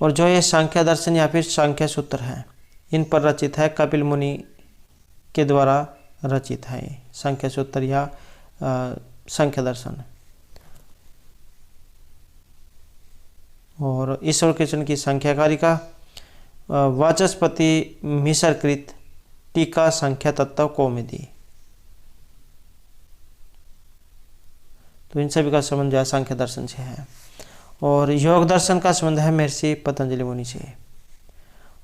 और जो ये सांख्य दर्शन या फिर सांख्य सूत्र है इन पर रचित है कपिल मुनि के द्वारा रचित है ये सांख्य सूत्र या सांख्य दर्शन। और ईश्वर कृष्ण की संख्याकारिका, वाचस्पति मिश्र कृत टीका संख्या तत्व कौमुदी। तो इन सभी का संबंध जो है सांख्य दर्शन से है। और योग दर्शन का संबंध है महर्षि पतंजलि मुनि से।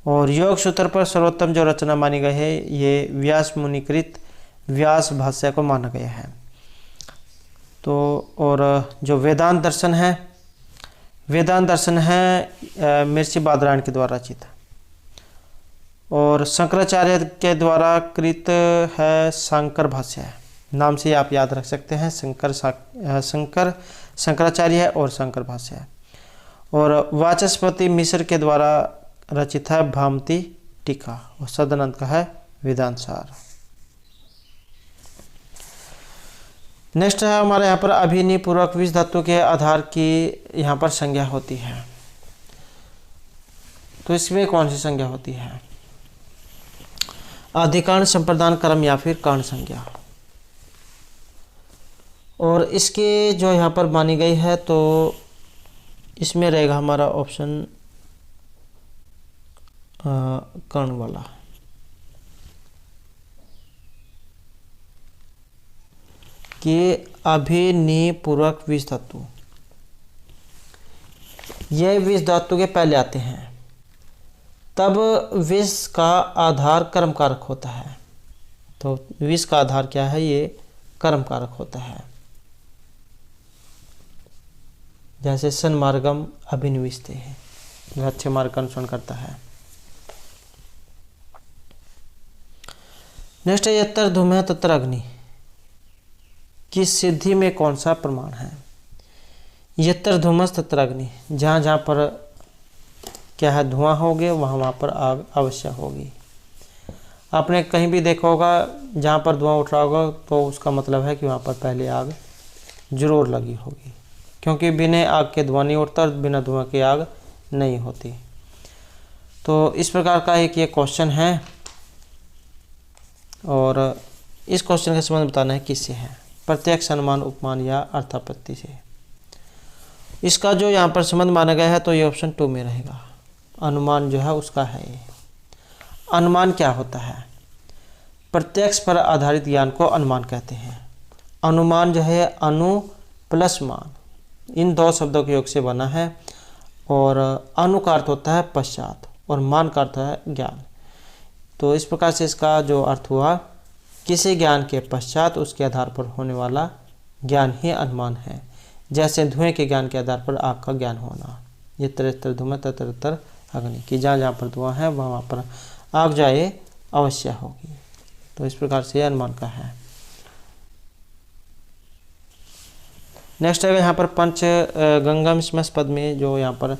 और योग सूत्र पर सर्वोत्तम जो रचना मानी गई है ये व्यास मुनि कृत व्यास भाष्य को माना गया है। तो और जो वेदांत दर्शन है, वेदांत दर्शन है महर्षि बादरायण के द्वारा रचित। और शंकराचार्य के द्वारा कृत है शंकर भाष्य, नाम से आप याद रख सकते हैं। शंकराचार्य है और शंकर भाष्य है। और वाचस्पति मिश्र के द्वारा रचित है भामती टीका और सदानंद का है वेदांत सार। नेक्स्ट है हमारे यहाँ पर अभिनय पूर्वक विष धातु के आधार की यहाँ पर संज्ञा होती है। तो इसमें कौन सी संज्ञा होती है? अधिकरण, संप्रदान, क्रम या फिर कर्ण संज्ञा। और इसके जो यहाँ पर मानी गई है तो इसमें रहेगा हमारा ऑप्शन कर्ण वाला। कि अभिनय पूर्वक विष धातु, ये विष धातु के पहले आते हैं तब विष का आधार कर्म कारक होता है। तो विष का आधार क्या है? ये कर्म कारक होता है। जैसे सन्मार्गम अभिनिविष्टे है, जो अच्छे मार्ग का अनुसरण करता है। नेक्स्ट है यत्र धूमः तत्र अग्नि की सिद्धि में कौन सा प्रमाण है? यत्र धूमस् तत्र अग्नि, जहाँ जहाँ पर क्या है धुआं होगे वहाँ पर आग अवश्य होगी। आपने कहीं भी देखा होगा जहाँ पर धुआं उठ रहा होगा तो उसका मतलब है कि वहाँ पर पहले आग जरूर लगी होगी, क्योंकि बिना आग के धुआं नहीं उठता और बिना धुआं के आग नहीं होती। तो इस प्रकार का एक ये क्वेश्चन है और इस क्वेश्चन का संबंध बताना है किससे है? प्रत्यक्ष, अनुमान, उपमान या अर्थापत्ति से। इसका जो यहाँ पर संबंध माना गया है तो ये ऑप्शन 2 में रहेगा। अनुमान जो है उसका है ये। अनुमान क्या होता है? प्रत्यक्ष पर आधारित ज्ञान को अनुमान कहते हैं। अनुमान जो है अनु प्लस मान, इन दो शब्दों के योग से बना है। और अनु का अर्थ होता है पश्चात और मान का अर्थ है ज्ञान। तो इस प्रकार से इसका जो अर्थ हुआ, किसी ज्ञान के पश्चात उसके आधार पर होने वाला ज्ञान ही अनुमान है। जैसे धुएं के ज्ञान के आधार पर आग का ज्ञान होना। ये तरह धुआं तरह अग्नि की, जहाँ जहाँ पर धुआं है वहाँ पर आग जाए अवश्य होगी। तो इस प्रकार से अनुमान का है। नेक्स्ट है यहाँ पर पंच गंगम स्मस पद में जो यहाँ पर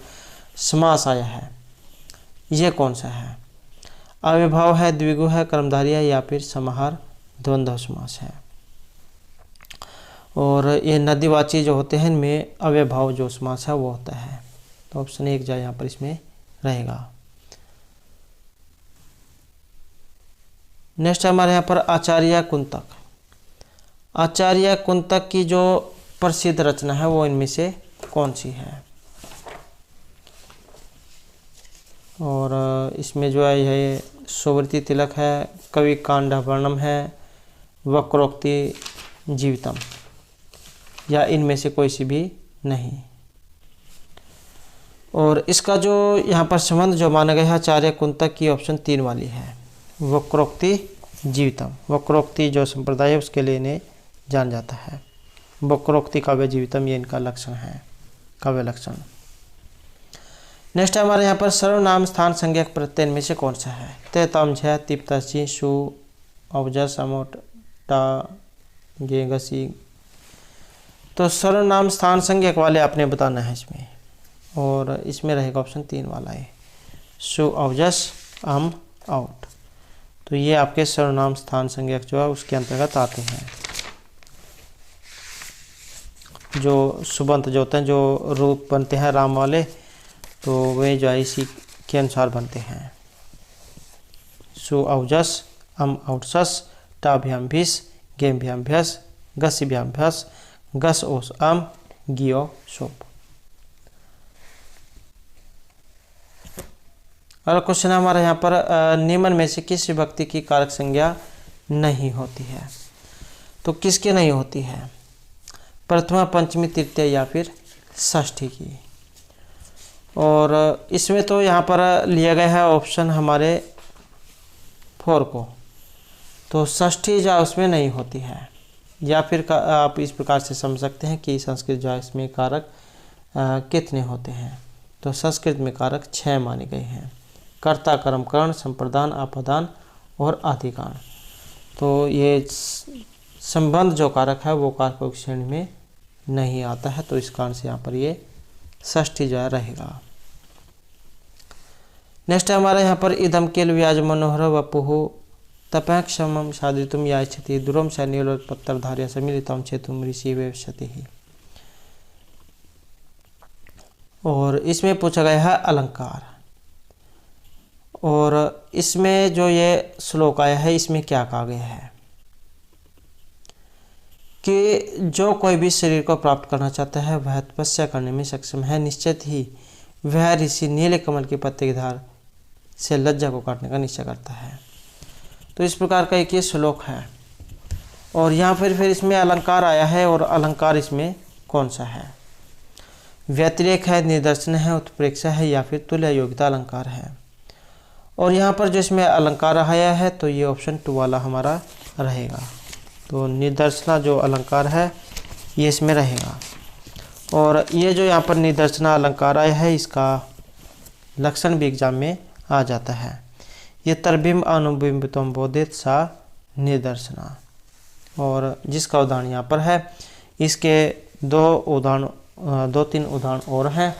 समास आया है, ये कौन सा है? अव्यभाव है, द्विगु है, कर्मधारय है या फिर समाहार द्वंद्व समास है। और ये नदीवाची जो होते हैं इनमें अव्यभाव जो समास है वो होता है। तो ऑप्शन 1 जो यहाँ पर इसमें रहेगा। नेक्स्ट हमारे यहाँ पर आचार्य कुंतक। आचार्य कुंतक की जो प्रसिद्ध रचना है वो इनमें से कौन सी है? और इसमें जो है यह सुवृति तिलक है, कवि कांडवर्णम है, वक्रोक्ति जीवितम, या इनमें से कोई सी भी नहीं। और इसका जो यहाँ पर संबंध जो माना गया है आचार्य कुंतक की, ऑप्शन 3 वाली है, वक्रोक्ति जीवितम। वक्रोक्ति जो संप्रदाय है उसके लिए इन्हें जान जाता है। वक्रोक्ति काव्य जीवितम ये इनका लक्षण है, काव्य लक्षण। नेक्स्ट हमारे यहाँ पर सर्वनाम स्थान संज्ञक प्रत्यय में से कौन सा है? ते तम झ तिप तसी सु अवजस अमोट टा गे गसी। तो सर्वनाम स्थान संज्ञक वाले आपने बताना है इसमें, और इसमें रहेगा ऑप्शन 3 वाला है, सु अवजस अम आउट। तो ये आपके सर्वनाम स्थान संज्ञक जो है उसके अंतर्गत आते हैं। जो सुबंत जो होते हैं, जो रूप बनते हैं राम वाले, तो वे जो है इसी के अनुसार बनते हैं। सु अवजस अम आउटसस टाभ्याम भीस गेम्भ्याम भ्यस गसिभ्याम भ्यस गस ओस अम गियो सोप। अगला क्वेश्चन है हमारा यहाँ पर निम्न में से किस विभक्ति की कारक संज्ञा नहीं होती है? तो किसकी नहीं होती है? प्रथमा, पंचमी, तृतीय या फिर षष्ठी की। और इसमें तो यहाँ पर लिया गया है ऑप्शन हमारे 4 को, तो षष्ठी जो उसमें नहीं होती है। या फिर आप इस प्रकार से समझ सकते हैं कि संस्कृत जो है इसमें कारक कितने होते हैं? तो संस्कृत में कारक 6 माने गए हैं, कर्ता, कर्म, करण, संप्रदान, आपादान और आदिगण। तो ये संबंध जो कारक है वो कारकों की श्रेणी में नहीं आता है, तो इस कारण से यहाँ पर ये षष्ठी जो है रहेगा। नेक्स्ट है हमारे यहाँ पर इदम केल व्याज मनोहर वपुहु तपः क्षमम साधितुम या इच्छति दुरम सैन्योत्पत्तरधार्य सम्मिलितम चेतुम ऋषि वेशति ही। और इसमें पूछा गया है अलंकार। और इसमें जो ये श्लोक आया है इसमें क्या कहा गया है कि जो कोई भी शरीर को प्राप्त करना चाहता है वह तपस्या करने में सक्षम है, निश्चित ही वह ऋषि नीले कमल के पत्ते की धार से लज्जा को काटने का निश्चय करता है। तो इस प्रकार का एक ये श्लोक है। और यहाँ फिर इसमें अलंकार आया है, और अलंकार इसमें कौन सा है? व्यतिरेक है, निदर्शन है, उत्प्रेक्षा है या फिर तुल्य योग्यता अलंकार है। और यहाँ पर जो इसमें अलंकार आया है तो ये ऑप्शन 2 वाला हमारा रहेगा। तो निदर्शना जो अलंकार है ये इसमें रहेगा। और ये जो यहाँ पर निदर्शना अलंकार आया है इसका लक्षण भी एग्जाम में आ जाता है। ये तरबिंब अनुबिंबितम बोधित सा निदर्शना, और जिसका उदाहरण यहाँ पर है। इसके 2-3 उदाहरण और हैं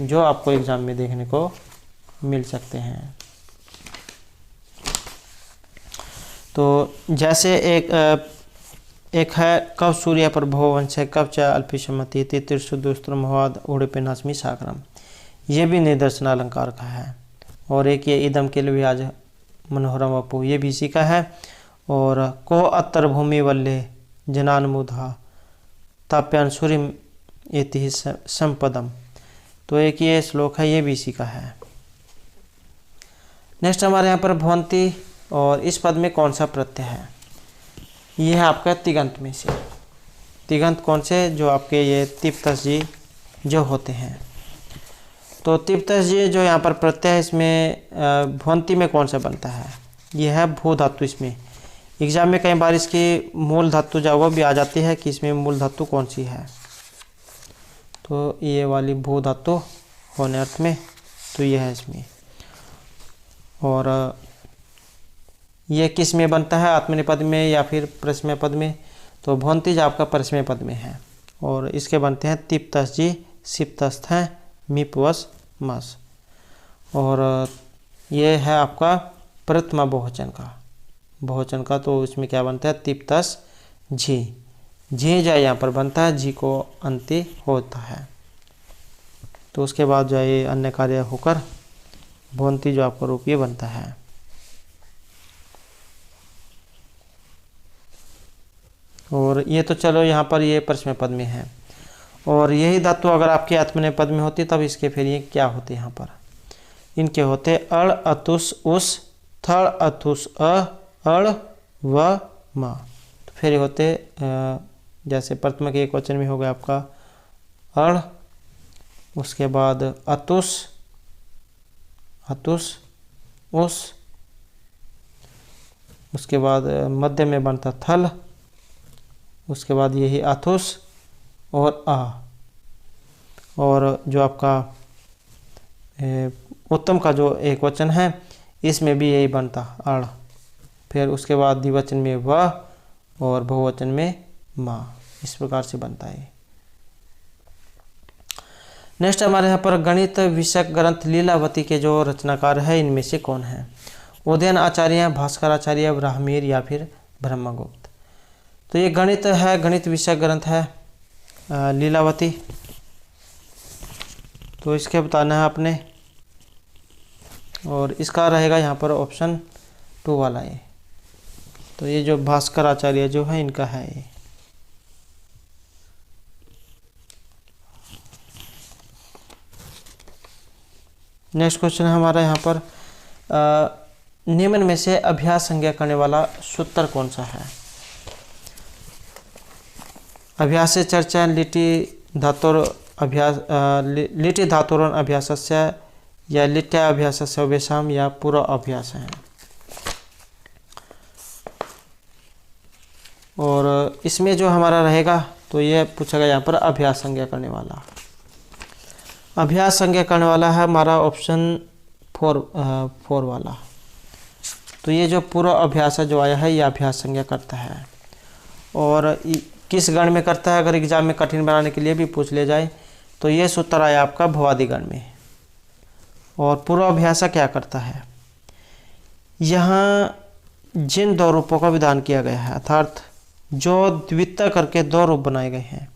जो आपको एग्जाम में देखने को मिल सकते हैं। तो जैसे एक है कब सूर्य पर भववंश है, कब च अल्पिशमति तितिर्षु दुस्त्र महोद उड़े पे नास्मी सागरम, ये भी निदर्शन अलंकार का है। और एक ये इदम के लिए आज मनोहरम वपु, ये भी इसी का है। और को अत्तर भूमि वल्ले जनानमुधा ताप्यान सूर्य एति संपदम। तो एक ये श्लोक है, ये भी इसी का है। नेक्स्ट हमारे यहाँ पर भवंती, और इस पद में कौन सा प्रत्यय है? ये है आपका तिगंत में से। तिगंत कौन से? जो आपके ये तिप्तस जी जो होते हैं। तो तिप्तस जी जो यहाँ पर प्रत्यय है, इसमें भवंती में कौन सा बनता है? ये है भू धातु। इसमें एग्जाम में कई बार इसकी मूल धातु जवाब भी आ जाती है कि इसमें मूल धातु कौन सी है। तो ये वाली भू धातु होने अर्थ में, तो ये है इसमें। और ये किस में बनता है? आत्मनेपद में या फिर परस्मय पद में? तो भवंतीज आपका परस्मय पद में है। और इसके बनते हैं तिप्तस जी, सिप्तस्थ हैं, मिपवस मस। और ये है आपका प्रथमा बहुवचन का। तो इसमें क्या बनता है? तिप्तस झी। झी जाए यहाँ पर बनता है, झी को अंति होता है। तो उसके बाद जो ये अन्य कार्य होकर भवंती जो आपका रूपीय बनता है। और ये तो चलो यहाँ पर ये परस्मय पद में है। और यही धातु अगर आपके आत्मनेय पद में होती तब इसके फिर ये क्या होते? यहाँ पर इनके होते अड़ अतुस उस, थड़ अथुस अड़ व म। तो फिर ये होते जैसे प्रथमा के एक वचन में हो गया आपका अड़, उसके बाद अतुस उस, उसके बाद मध्य में बनता थल, उसके बाद यही अथुस और आ। और जो आपका उत्तम का जो एक वचन है, इसमें भी यही बनता अड़। फिर उसके बाद द्विवचन में व और बहुवचन में माँ। इस प्रकार से बनता है। नेक्स्ट हमारे यहाँ पर गणित विषयक ग्रंथ लीलावती के जो रचनाकार है, इनमें से कौन है? उदयन आचार्य, भास्कर आचार्य, ब्राह्मीर या फिर ब्रह्मगुप्त। तो ये गणित है, गणित विषयक ग्रंथ है लीलावती। तो इसके बताना है आपने। और इसका रहेगा यहाँ पर ऑप्शन 2 वाला ये। तो ये जो भास्कर आचार्य जो है, इनका है ये। नेक्स्ट क्वेश्चन है हमारा यहाँ पर निम्न में से अभ्यास संज्ञा करने वाला सूत्र कौन सा है? अभ्यास से चर्चा, लिटि धातुर अभ्यास, लिटि धातुरन अभ्यासस्य या लिट्या अभ्यासस्य वेशाम या पूरा अभ्यास है। और इसमें जो हमारा रहेगा, तो ये पूछा गया यहाँ पर अभ्यास संज्ञा करने वाला। अभ्यास संज्ञा करने वाला है हमारा ऑप्शन 4 वाला। तो ये जो पूरा अभ्यास है जो आया है, ये अभ्यास संज्ञा करता है। और किस गण में करता है? अगर एग्जाम में कठिन बनाने के लिए भी पूछ ले जाए तो ये सूत्र आया आपका भवादि गण में। और पूर्वाभ्यास क्या करता है? यहाँ जिन 2 रूपों का विधान किया गया है, अर्थात जो द्वितीय करके 2 रूप बनाए गए हैं,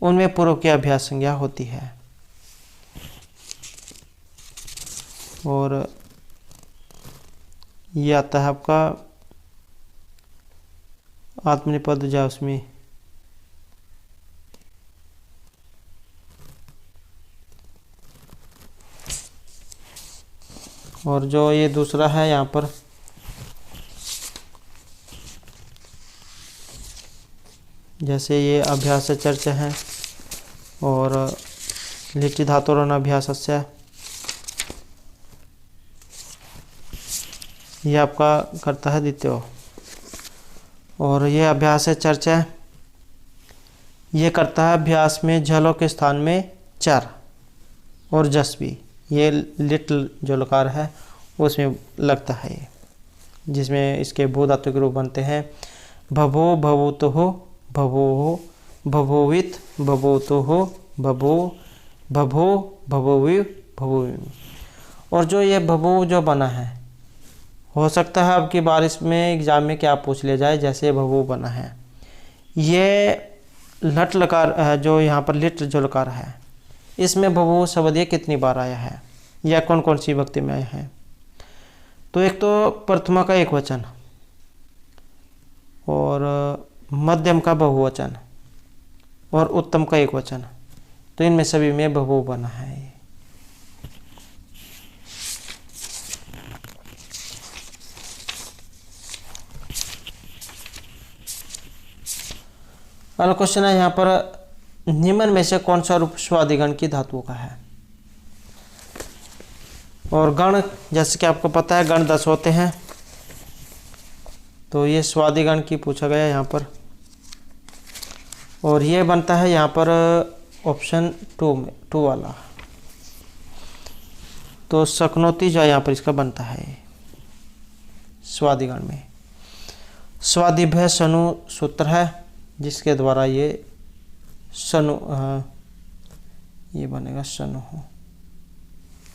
उनमें पूर्व की अभ्यास संज्ञा होती है। और ये आता है आपका आत्मनिपद जा उसमें। और जो ये दूसरा है यहाँ पर, जैसे ये अभ्यास चर्चा है और लिटि धातुरन अभ्यासस्य, ये आपका करता है द्वितीय। और ये अभ्यास चर्चा, ये करता है अभ्यास में झलों के स्थान में चर और जस्वी। ये लिटल जो लकार है उसमें लगता है ये, जिसमें इसके भू धातु के रूप बनते हैं भभो भवुतो हो, भभो हो, भभोवित भभोतो हो, भभो भभो भभोवि भभोवि। और जो ये भभो जो बना है, हो सकता है अब की बार इसमें एग्जाम में क्या पूछ ले जाए, जैसे भभो बना है, ये लट लकार जो यहाँ पर लिट जो लकार है, इसमें भभो शब्द ये कितनी बार आया है या कौन कौन सी विभक्ति में आया है? तो एक तो प्रथमा का एक वचन और मध्यम का बहुवचन और उत्तम का एक वचन, तो इनमें सभी में बहु बना है। अगला क्वेश्चन है यहाँ पर, निम्न में से कौन सा रूप स्वादिगण की धातुओं का है। और गण, जैसे कि आपको पता है गण 10 होते हैं, तो ये स्वादिगण की पूछा गया यहाँ पर, और ये बनता है यहाँ पर ऑप्शन 2 वाला। तो सकनोती जो यहाँ पर इसका बनता है स्वादिगण में। स्वादिभ्य सनु सूत्र है जिसके द्वारा ये सनु, ये बनेगा सनु हो।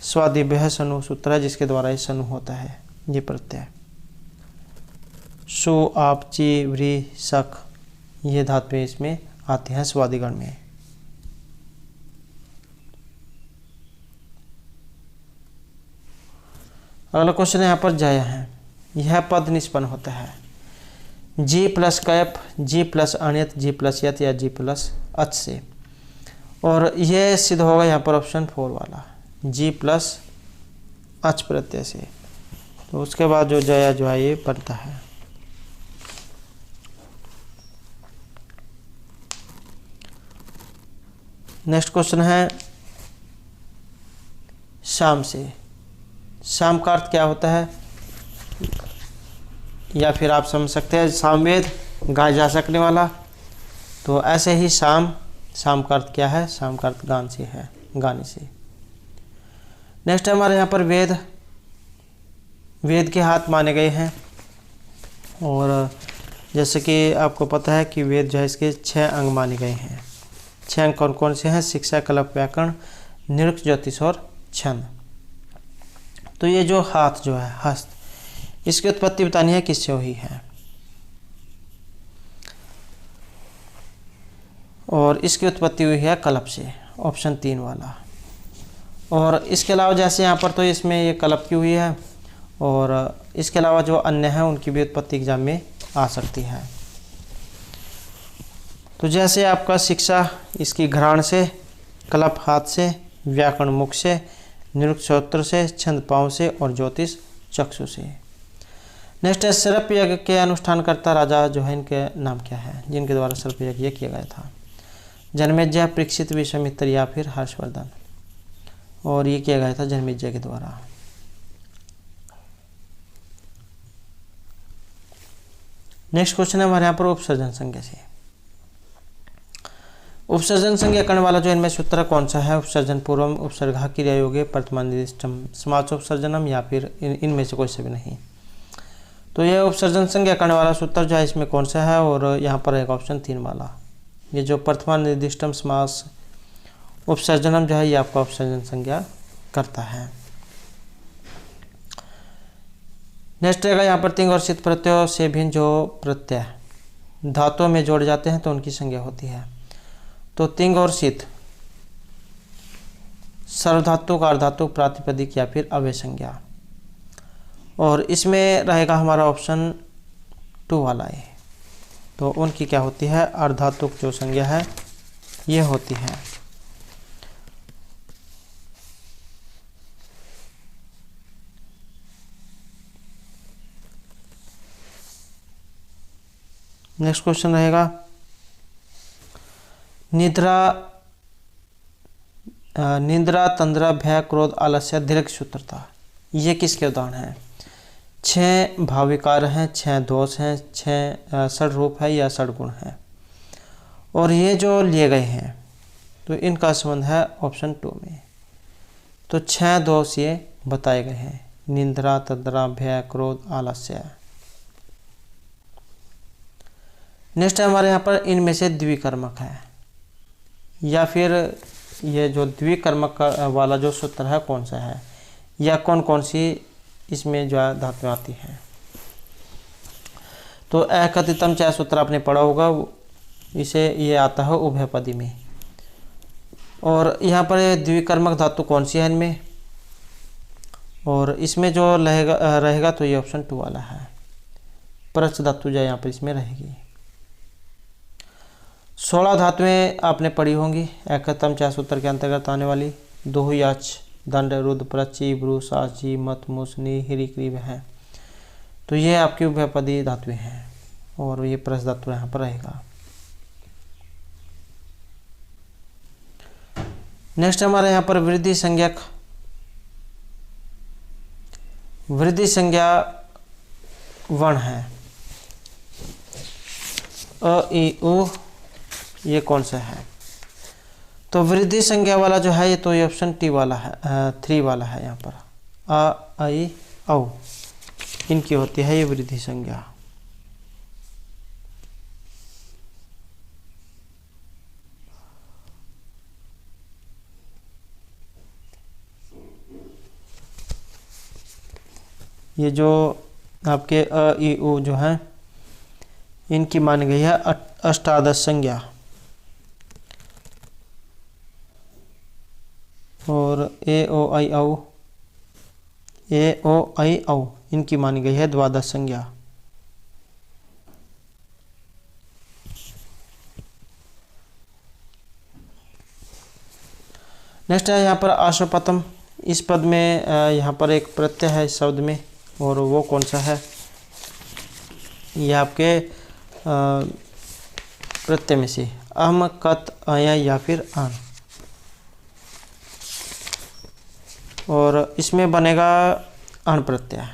स्वादिभ्य सनु सूत्र है जिसके द्वारा ये सनु होता है, ये प्रत्यय। सु आप ची व्री सख, ये धातुएं इसमें आती हैं स्वादिगण में। अगला क्वेश्चन यहाँ पर जय है। यह पद निष्पन्न होता है जी प्लस कैप, जी प्लस अनियत, जी प्लस यत या जी प्लस अच से, और यह सिद्ध होगा यहाँ पर ऑप्शन 4 वाला, जी प्लस अच प्रत्यय से। तो उसके बाद जो जया जो है ये बनता है। नेक्स्ट क्वेश्चन है शाम से। शाम का अर्थ क्या होता है, या फिर आप समझ सकते हैं सामवेद, गाया जा सकने वाला। तो ऐसे ही शाम का अर्थ क्या है, शाम का अर्थ गान से है, गाने से। नेक्स्ट हमारे यहाँ पर वेद के हाथ माने गए हैं, और जैसे कि आपको पता है कि वेद जो है इसके 6 अंग माने गए हैं। 6 अंग कौन कौन से हैं, शिक्षा, कल्प, व्याकरण, निरुक्त, ज्योतिष और छंद। तो ये जो हाथ जो है, हस्त, इसकी उत्पत्ति बतानी है किससे हुई है, और इसकी उत्पत्ति हुई है कल्प से, ऑप्शन 3 वाला। और इसके अलावा जैसे यहाँ पर तो इसमें ये कल्प की हुई है, और इसके अलावा जो अन्य हैं उनकी भी उत्पत्ति एग्जाम में आ सकती है। तो जैसे आपका शिक्षा इसकी घ्राण से, कल्प हाथ से, व्याकरण मुख से, निरुक्त श्रोत्र से, छंद पाँव से, और ज्योतिष चक्षु से। नेक्स्ट है सर्प यज्ञ के अनुष्ठान करता राजा जो है, इनके नाम क्या है जिनके द्वारा सर्प यज्ञ किया गया था। जन्मेजय, परीक्षित, विश्वामित्र या फिर हर्षवर्धन, और ये किया गया था जन्मेजय के द्वारा। नेक्स्ट क्वेश्चन है हमारे यहाँ पर उपसर्जन संज्ञा से। उपसर्जन संज्ञा करने वाला जो इनमें सूत्र कौन सा है, उपसर्जन पूर्वम, उपसर्गा क्रिया योगे, वर्तमान निर्दिष्टम, समासोपसर्जनम, या फिर इनमें से कोई से भी नहीं। तो यह उपसर्जन संज्ञा करने वाला सूत्र जो है इसमें कौन सा है, और यहाँ पर एक ऑप्शन 3 वाला, ये जो वर्तमान निर्दिष्टम समास उपसर्जनम जो है ये आपका उपसर्जन संज्ञा करता है। नेक्स्ट रहेगा यहाँ पर तिंग और सित प्रत्ययों से भिन्न जो प्रत्यय धातुओं में जोड़ जाते हैं तो उनकी संज्ञा होती है। तो तिंग और सित सर्वधातुक, अर्धातुक, प्रातिपदिक या फिर अव्यय संज्ञा, और इसमें रहेगा हमारा ऑप्शन 2 वाला है। तो उनकी क्या होती है, अर्धातुक जो संज्ञा है ये होती है। नेक्स्ट क्वेश्चन रहेगा निद्रा, तंद्रा, भय, क्रोध, आलस्य, दीर्घ सूत्रता, ये किसके उदाहरण हैं। 6 भाविकार हैं, 6 दोष हैं, 6 षड्रूप है या षड्गुण है, और ये जो लिए गए हैं तो इनका संबंध है ऑप्शन 2 में। तो 6 दोष ये बताए गए हैं, निद्रा, तंद्रा, भय, क्रोध, आलस्य। नेक्स्ट है हमारे यहाँ पर इनमें से द्विकर्मक है, या फिर ये जो द्विकर्मक वाला जो सूत्र है कौन सा है, या कौन कौन सी इसमें जो है धातुएं आती हैं। तो अकथितम चाहे सूत्र आपने पढ़ा होगा, इसे ये आता है उभयपदी में। और यहाँ पर द्विकर्मक धातु कौन सी है इनमें, और इसमें जो रहेगा तो ये ऑप्शन 2 वाला है, परच धातु जो यहाँ पर इसमें रहेगी। 16 धातुएं आपने पढ़ी होंगी एकतम चार सूत्र के अंतर्गत आने वाली। दोहु, याच, दंड, रुद्र, प्रची, ब्रू, साची, मत, मुसनी, हिरी, क्रीब हैं। तो ये आपकी उभयपदी धातुएं हैं और ये प्रस धातु यहाँ पर रहेगा। नेक्स्ट हमारे यहाँ पर वृद्धि संज्ञक, वृद्धि संज्ञा वर्ण है अ, ई, उ, ये कौन सा है? तो वृद्धि संज्ञा वाला जो है ये तो ये ऑप्शन टी वाला है, 3 वाला है। यहाँ पर अ, आई, औ इनकी होती है ये वृद्धि संज्ञा। ये जो आपके अ, ई, उ जो है इनकी मानी गई है अष्टादश संज्ञा और ए, ओ, आई, औ, ए, ओ, आई, औ इनकी मानी गई है द्वादश संज्ञा। नेक्स्ट है यहाँ पर आशुपतम। इस पद में यहाँ पर एक प्रत्यय है इस शब्द में और वो कौन सा है? ये आपके प्रत्यय में से अहम, कत, आया या फिर आन। और इसमें बनेगा अण प्रत्यय,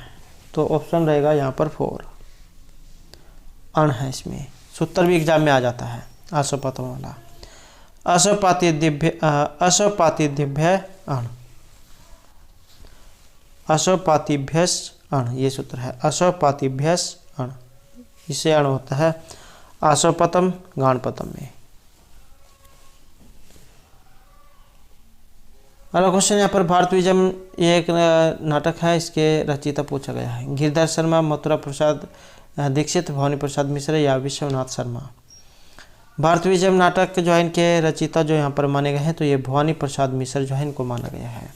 तो ऑप्शन रहेगा यहाँ पर 4 अण है। इसमें सूत्र भी एग्जाम में आ जाता है आशुपतम वाला। असपातिदिभ्य अण, असपातिभ्यस अण, ये सूत्र है असपातिभ्यस अण। इससे अण होता है आशुपतम गाणपतम में। अगला क्वेश्चन यहाँ पर भारतविजयम, ये एक नाटक है, इसके रचयिता पूछा गया है। गिरधर शर्मा, मथुरा प्रसाद दीक्षित, भवानी प्रसाद मिश्र या विश्वनाथ शर्मा। भारतविजयम नाटक जो है इनके रचयिता जो यहाँ पर माने गए हैं तो ये भवानी प्रसाद मिश्र जो है इनको माना गया है।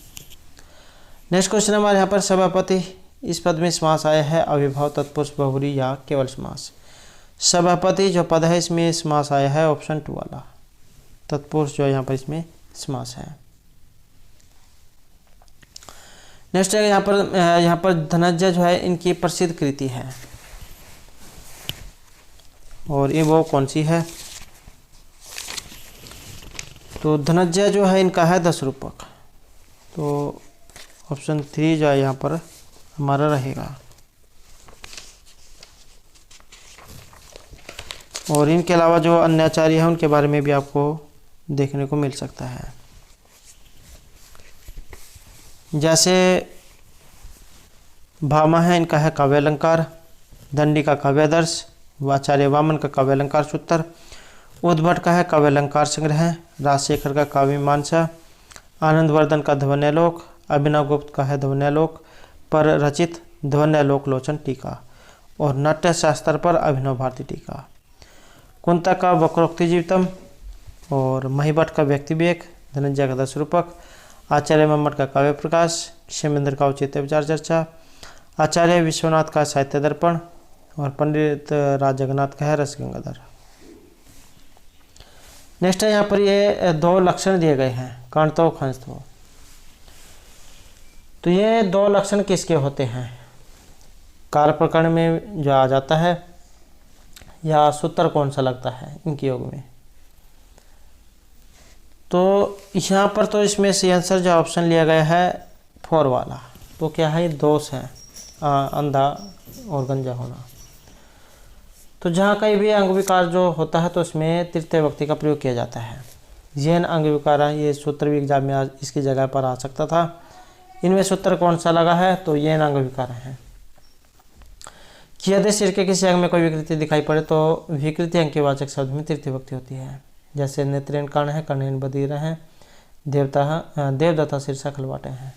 नेक्स्ट क्वेश्चन हमारे यहाँ पर सभापति। इस पद में समास आया है अविभाव, तत्पुरुष, बहुब्रीहि या केवल समास। सभापति जो पद है इसमें समास आया है ऑप्शन 2 वाला, तत्पुरुष जो यहाँ पर इसमें समास है। नेक्स्ट है यहाँ पर धनंजय जो है इनकी प्रसिद्ध कृति है और ये वो कौन सी है? तो धनंजय जो है इनका है 10 रूपक, तो ऑप्शन 3 जो है यहाँ पर हमारा रहेगा। और इनके अलावा जो अन्य आचार्य हैं उनके बारे में भी आपको देखने को मिल सकता है, जैसे भामा है इनका है काव्य अलंकार, दंडी का काव्य आदर्श, आचार्य वामन का काव्य अलंकार सूत्र, उद्भट का है काव्य अलंकार संग्रह, राजशेखर का काव्य मीमांसा, आनंदवर्धन का ध्वन्यालोक, अभिनव गुप्त का है ध्वन्यालोक पर रचित ध्वन्यालोक लोचन टीका और नाट्य शास्त्र पर अभिनव भारती टीका, कुंता का वक्रोक्ति जीवितम और महिभट्ट का व्यक्ति विवेक, धनंजय का 10 रूपक, आचार्य मम्मट का काव्य प्रकाश, क्षेमेंद्र का औचित्य विचार चर्चा, आचार्य विश्वनाथ का साहित्य दर्पण और पंडित राज जगन्नाथ का है रस गंगाधर। नेक्स्ट है यहाँ पर ये 2 लक्षण दिए गए हैं कांतो खंस्तो। तो ये 2 लक्षण किसके होते हैं? कार्य प्रकरण में जो आ जाता है या सूत्र कौन सा लगता है इनके योग में? तो यहाँ पर तो इसमें से आंसर जो ऑप्शन लिया गया है 4 वाला, तो क्या है? दोष है अंधा और गंजा होना। तो जहाँ कहीं भी अंग विकार जो होता है तो इसमें तृतीय व्यक्ति का प्रयोग किया जाता है। जैन अंग विकार है, ये सूत्र भी एग्जाम में इसकी जगह पर आ सकता था। इनमें सूत्र कौन सा लगा है? तो ये अंग विकार है कि यदि सिर के किसी अंग में कोई विकृति दिखाई पड़े तो विकृति अंग के वाचक शब्द में तृतीय व्यक्ति होती है। जैसे नेत्रेण कर्ण है, कर्णेन बधिर है, देवदत्ता शीर्षा खलवाटे हैं।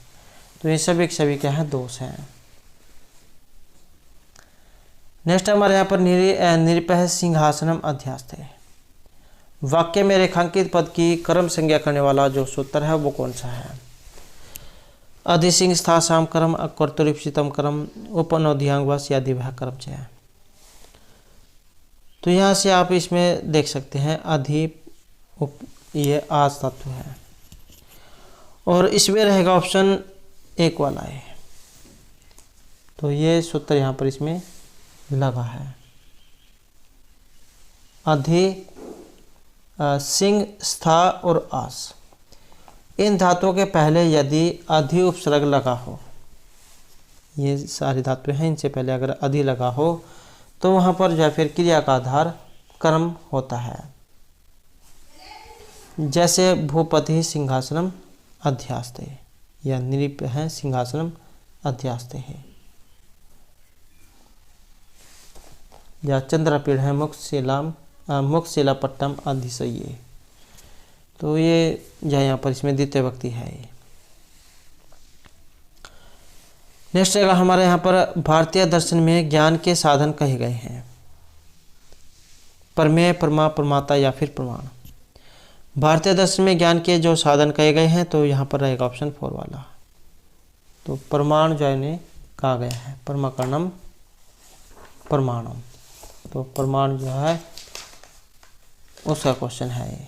तो ये सभी क्या है? दोष हैं। नेक्स्ट हमारे यहाँ पर निरपह सिंहासनम अध्यास्ते। वाक्य में रेखांकित पद की कर्म संज्ञा करने वाला जो सूत्र है वो कौन सा है? अधिसिंह स्था शाम कर्म, कर्तुरीप्सितम कर्म, उपनोध्यांगवास या दिव्या कर्म है। तो यहाँ से आप इसमें देख सकते हैं अधि ये आज धातु है और इसमें रहेगा ऑप्शन एक वाला है। तो ये सूत्र यहाँ पर इसमें लगा है। अधि, सिंह, स्था और आस, इन धातुओं के पहले यदि अधि उपसर्ग लगा हो, ये सारी धातुएं हैं, इनसे पहले अगर अधि लगा हो तो वहाँ पर जो है फिर क्रिया का आधार कर्म होता है। जैसे भूपति सिंहासनम अध्यास्ते या नृप है सिंहासनम अध्यास्ते है, या चंद्रपीड़ है मुखशिलापट्टम अधिशय्ये। तो ये जो यहाँ पर इसमें द्वितीय व्यक्ति है। नेक्स्ट रहेगा हमारे यहाँ पर भारतीय दर्शन में ज्ञान के साधन कहे गए हैं। प्रमेय, प्रमा, प्रमाता या फिर प्रमाण। भारतीय दर्शन में ज्ञान के जो साधन कहे गए हैं तो यहाँ पर रहेगा ऑप्शन 4 वाला। तो प्रमाण जो है इन्हें कहा गया है, प्रमाकरणम प्रमाणम। तो प्रमाण जो है उसका क्वेश्चन है ये।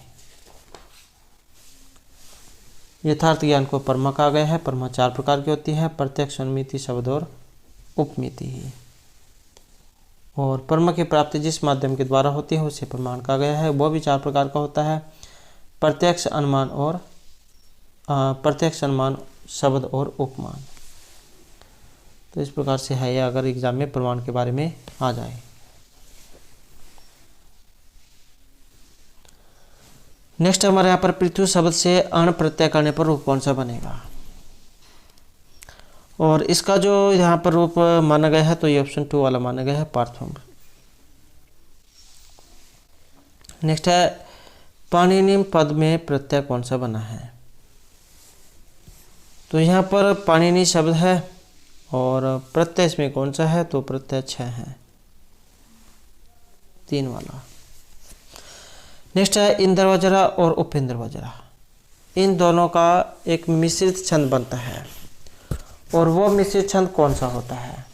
यथार्थ ज्ञान को परमा कहा गया है। परमा 4 प्रकार की होती है, प्रत्यक्ष, अनुमिति, शब्द और उपमिति। और परमा की प्राप्ति जिस माध्यम के द्वारा होती है उसे प्रमाण कहा गया है। वो भी 4 प्रकार का होता है, प्रत्यक्ष, अनुमान और प्रत्यक्ष, अनुमान, शब्द और उपमान। तो इस प्रकार से है ये अगर एग्जाम में प्रमाण के बारे में आ जाए। नेक्स्ट हमारे यहाँ पर पृथ्वी शब्द से अण प्रत्यय करने पर रूप कौन सा बनेगा। और इसका जो यहाँ पर रूप माना गया है तो ये ऑप्शन 2 वाला माना गया है, पार्थम। नेक्स्ट है पाणिनि पद में प्रत्यय कौन सा बना है। तो यहाँ पर पाणिनि शब्द है और प्रत्यय इसमें कौन सा है, तो प्रत्यय 6 है, 3 वाला। नेक्स्ट है इंद्र वज्रा और उपेंद्र वज्रा। इन दोनों का एक मिश्रित छंद बनता है और वो मिश्रित छंद कौन सा होता है।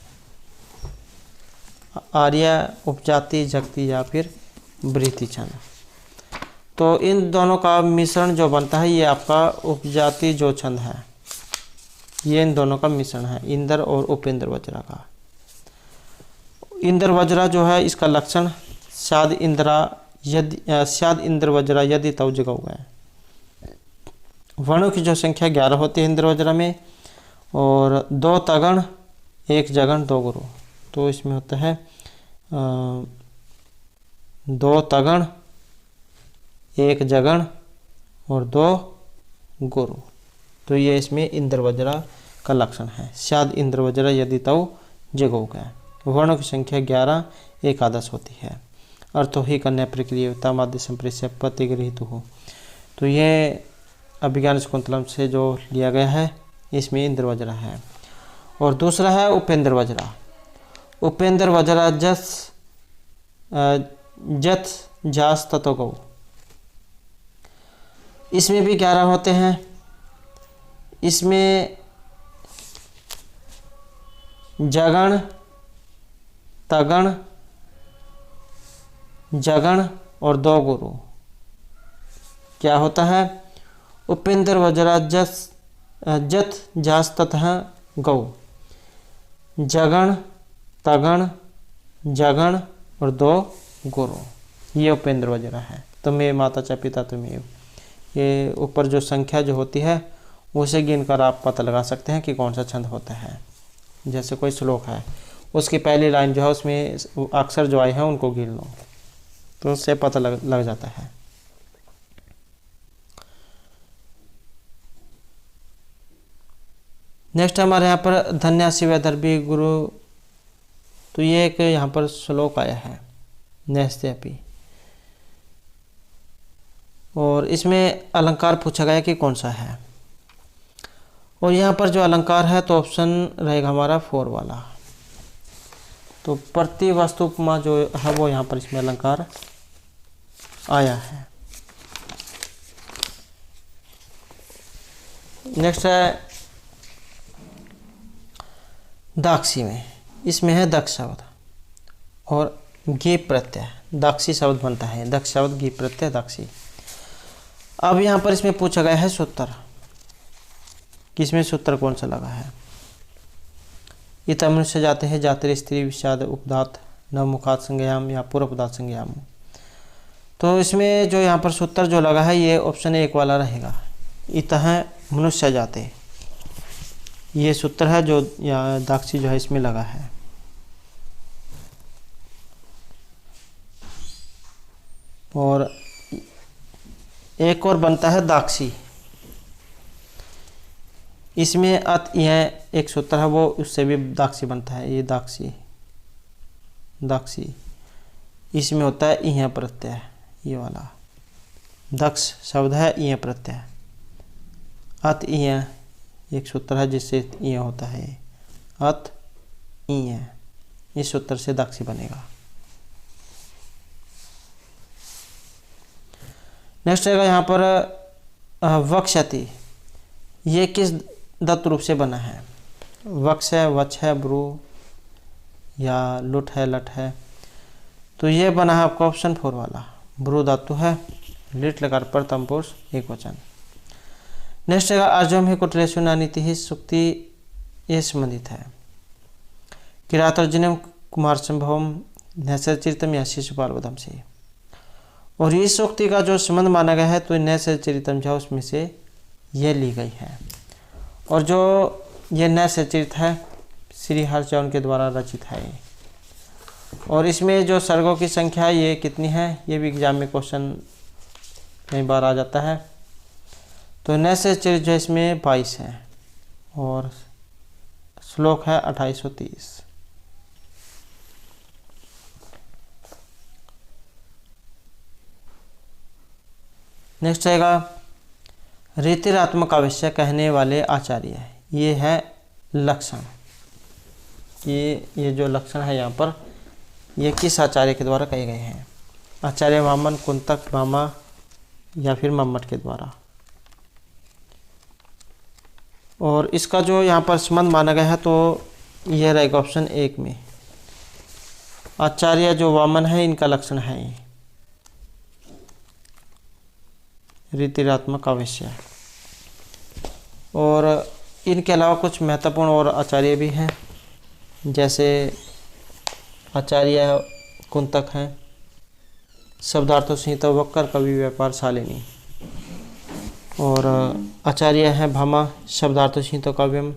आर्य, उपजाति, जगति या फिर वृत्ति छंद। तो इन दोनों का मिश्रण जो बनता है ये आपका उपजाति जो छंद है, ये इन दोनों का मिश्रण है, इंद्र और उपेंद्र वज्रा का। इंद्र वज्रा जो है इसका लक्षण स्याद इंद्र वज्रा यदि तव जगह है। वर्णों की जो संख्या 11 होती है इंद्र वज्रा में, और 2 तगण, 1 जगण, 2 गुरु। तो इसमें होता है 2 तगण, 1 जगण और 2 गुरु। तो ये इसमें इंद्र वज्रा का लक्षण है। स्याद इंद्र वज्रा यदि तव जगह है। वर्णों की संख्या 11 एकादश होती है। अर्थो ही कन्या प्रक्रियता माध्य संप्रेष्य प्रतिगृहित हो। तो ये अभिज्ञान शकुंतलम से जो लिया गया है इसमें इंद्र वज्रा है। और दूसरा है उपेंद्र वज्रा। उपेंद्र वज्रा जथ जास ततो गौ। इसमें भी 11 होते हैं। इसमें जगण, तगण, जगण और 2 गुरु। क्या होता है, उपेंद्र वज्रा जथ जास ततः गौ। जगण, तगण, जगण और 2 गुरु, ये उपेंद्र वज्रा है। तुम्हें माता च पिता तुम्हें, ये ऊपर जो संख्या जो होती है उसे गिनकर आप पता लगा सकते हैं कि कौन सा छंद होता है। जैसे कोई श्लोक है, उसकी पहली लाइन जो है उसमें अक्षर जो आए हैं उनको गिन लो, तो उससे पता लग जाता है। नेक्स्ट हमारे यहाँ पर धन्या शिव दर्भी गुरु। तो ये एक यहाँ पर श्लोक आया है नैस्त्यपि, और इसमें अलंकार पूछा गया कि कौन सा है। और यहाँ पर जो अलंकार है तो ऑप्शन रहेगा हमारा 4 वाला। तो प्रति वस्तु उपमा जो है वो यहाँ पर इसमें अलंकार आया है। नेक्स्ट है दाक्षी में, इसमें है दक्ष शब्द और गी प्रत्यय, दाक्षी शब्द बनता है। दक्ष शब्द गी प्रत्यय दाक्षी। अब यहाँ पर इसमें पूछा गया है सूत्र, किसमें सूत्र कौन सा लगा है। इत मनुष्य जाते हैं, जातिर स्त्री विषाद उपदात न मुखात संज्ञाम या पूर्व पदार्थ संज्ञाम। तो इसमें जो यहाँ पर सूत्र जो लगा है ये ऑप्शन 1 वाला रहेगा। इतः मनुष्य जाते, ये सूत्र है जो यहाँ दाक्षी जो है इसमें लगा है। और एक और बनता है दाक्षी, इसमें अत यह एक सूत्र है वो उससे भी दाक्षी बनता है। ये दाक्षी इसमें होता है इह प्रत्यय, ये वाला दक्ष शब्द है इह प्रत्यय। अत इह एक सूत्र है जिससे इह होता है, अत इह, इस सूत्र से दाक्षी बनेगा। नेक्स्ट रहेगा यहाँ पर वक्षति, ये किस दत्त रूप से बना है। वक्ष है, वच है, ब्रू या लुट है, लट है। तो ये बना है आपका ऑप्शन 4 वाला, ब्रू धातु है, लिट लकार पर तम पुरुष एक वचन। नेक्स्ट रहेगा अर्जुम ही कुटलेशु नानीति ही सुक्ति, ये संबंधित है। किरातर्जुनम कुमार संभवम नैसचरितम या शिशुपाल वधम से। और इस सूक्ति का जो संबंध माना गया है तो नैसचरितम जो उसमें से ये ली गई है। और जो ये नैसचरित है श्री हर्षचौन के द्वारा रचित है। और इसमें जो सर्गों की संख्या ये कितनी है, ये भी एग्जाम में क्वेश्चन कई बार आ जाता है। तो नैसचरित जो इसमें 22 है और श्लोक है 2830। नेक्स्ट आएगा रीतिरात्मक आवश्यक कहने वाले आचार्य, ये है लक्षण। ये जो लक्षण है यहाँ पर ये किस आचार्य के द्वारा कहे गए हैं। आचार्य वामन, कुंतक, भामा या फिर मम्मट के द्वारा। और इसका जो यहाँ पर संबंध माना गया है तो यह रहेगा ऑप्शन 1 में। आचार्य जो वामन है इनका लक्षण है रीतिरात्मक आवश्य। और इनके अलावा कुछ महत्वपूर्ण और आचार्य भी हैं, जैसे आचार्य कुंतक हैं, शब्दार्थों संहिता वक्कर कवि व्यापार शालिनी। और आचार्य हैं भामा, शब्दार्थों संहिता काव्यम।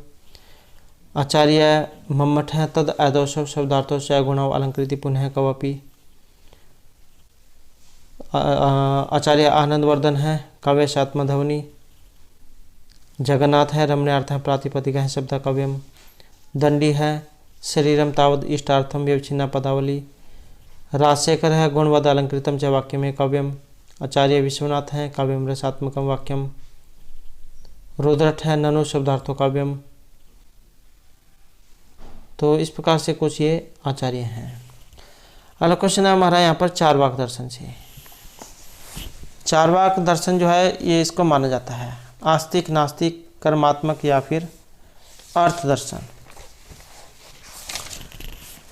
आचार्य मम्मट हैं तद आदोषव शब्दार्थों से गुणव अलंकृति पुनः कवपि। आचार्य आनंदवर्धन है काव्यशात्मध्वनि। जगन्नाथ है रमण्यार्थ है प्रातिपदिक है शब्द काव्यम। दंडी है शरीरम तावद इष्टार्थम व्यवच्छिन्ना पदावली। राजशेखर है गुणवद अलंकृतम च वाक्य में काव्यम। आचार्य विश्वनाथ हैं काव्यम रसात्मकम वाक्यम। रुद्रठ है ननु शब्दार्थो काव्यम। तो इस प्रकार से कुछ ये आचार्य हैं। अगला क्वेश्चन है हमारा यहाँ पर चारवाक दर्शन से। चारवाक दर्शन जो है ये इसको माना जाता है आस्तिक, नास्तिक, कर्मात्मक या फिर अर्थ दर्शन।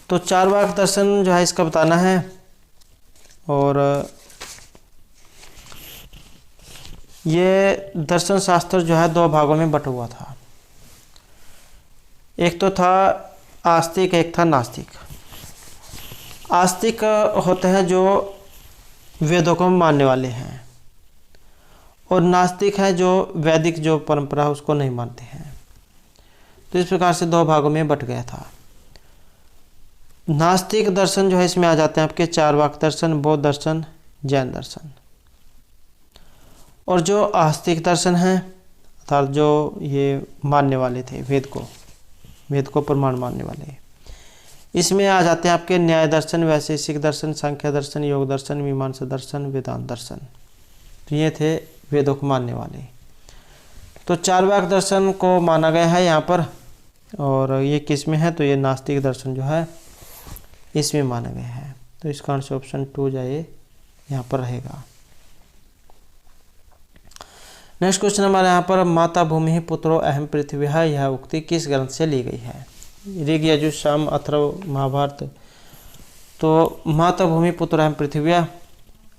तो चारवाक दर्शन जो है इसका बताना है। और ये दर्शन शास्त्र जो है 2 भागों में बटा हुआ था। एक तो था आस्तिक, एक था नास्तिक। आस्तिक होते हैं जो वेदों को मानने वाले हैं, और नास्तिक है जो वैदिक जो परंपरा है उसको नहीं मानते हैं। तो इस प्रकार से 2 भागों में बट गया था। नास्तिक दर्शन जो है इसमें आ जाते हैं आपके चारवाक दर्शन, बौद्ध दर्शन, जैन दर्शन। और जो आस्तिक दर्शन है अर्थात जो ये मानने वाले थे वेद को प्रमाण मानने वाले, इसमें आ जाते हैं आपके न्याय दर्शन, वैशेषिक दर्शन, सांख्य दर्शन, योग दर्शन, मीमांसा दर्शन, वेदांत दर्शन। तो ये थे वेदों को मानने वाले। तो चारवाक दर्शन को माना गया है यहाँ पर। और ये किस में है तो ये नास्तिक दर्शन जो है इसमें माना गया है। तो इसका आंसर ऑप्शन 2 जाए यहाँ पर रहेगा। नेक्स्ट क्वेश्चन हमारे यहाँ पर माता भूमि पुत्रो अहम पृथ्वी है, यह उक्ति किस ग्रंथ से ली गई है। ऋग, यजुः, साम, अथर्व, महाभारत, तो मातृभूमि पुत्राहम पृथ्व्या,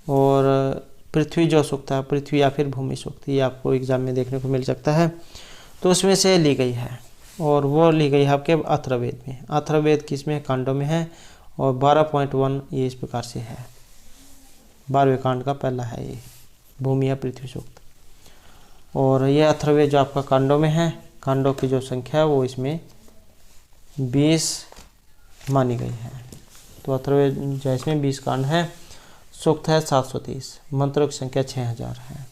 और पृथ्वी जो सूक्त है, पृथ्वी या फिर भूमि सूक्त, ये आपको एग्जाम में देखने को मिल सकता है। तो उसमें से ली गई है, और वो ली गई है आपके अथर्ववेद में। अथर्ववेद किस में? कांडों में है, और 12.1 ये इस प्रकार से है, 12वें कांड का पहला है ये, भूमि या पृथ्वी सूक्त। और ये अथर्ववेद जो आपका कांडों में है, कांडों की जो संख्या है वो इसमें 20 मानी गई है। तो अथर्ववेद जो इसमें 20 कांड है, सूक्त है 730, मंत्रों की संख्या 6000 है।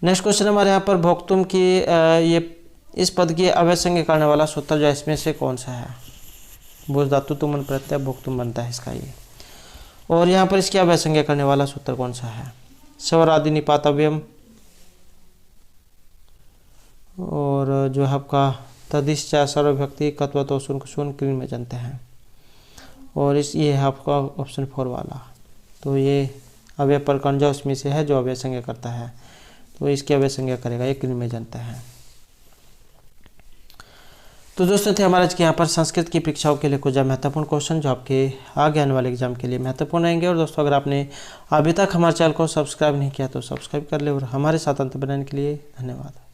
नेक्स्ट क्वेश्चन हमारे यहाँ पर भोक्तुम की ये इस पद की अवयसंज्ञा करने वाला सूत्र जो इसमें से कौन सा है? भोज धातु तुमन प्रत्यय भोक्तुम बनता है इसका ये। और यहाँ पर इसकी अवयसंज्ञा करने वाला सूत्र कौन सा है? स्वरादि निपातव्यम, और जो है आपका तदिश्चा सर्वभक्ति कत्वतो सुन क्लीन में जानते हैं। और इस ये है आपका ऑप्शन 4 वाला। तो ये अव्यय प्रकरण जो उसमें से है जो अव्यय संज्ञा करता है, तो इसकी अव्यय संज्ञा करेगा, ये क्लीन में जानते हैं। तो दोस्तों थे हमारे आज के यहाँ पर संस्कृत की परीक्षाओं के लिए कुछ महत्वपूर्ण क्वेश्चन जो आपके आगे आने वाले एग्जाम के लिए महत्वपूर्ण रहेंगे। और दोस्तों अगर आपने अभी तक हमारे चैनल को सब्सक्राइब नहीं किया तो सब्सक्राइब कर ले, और हमारे साथ अंत बनाने के लिए धन्यवाद।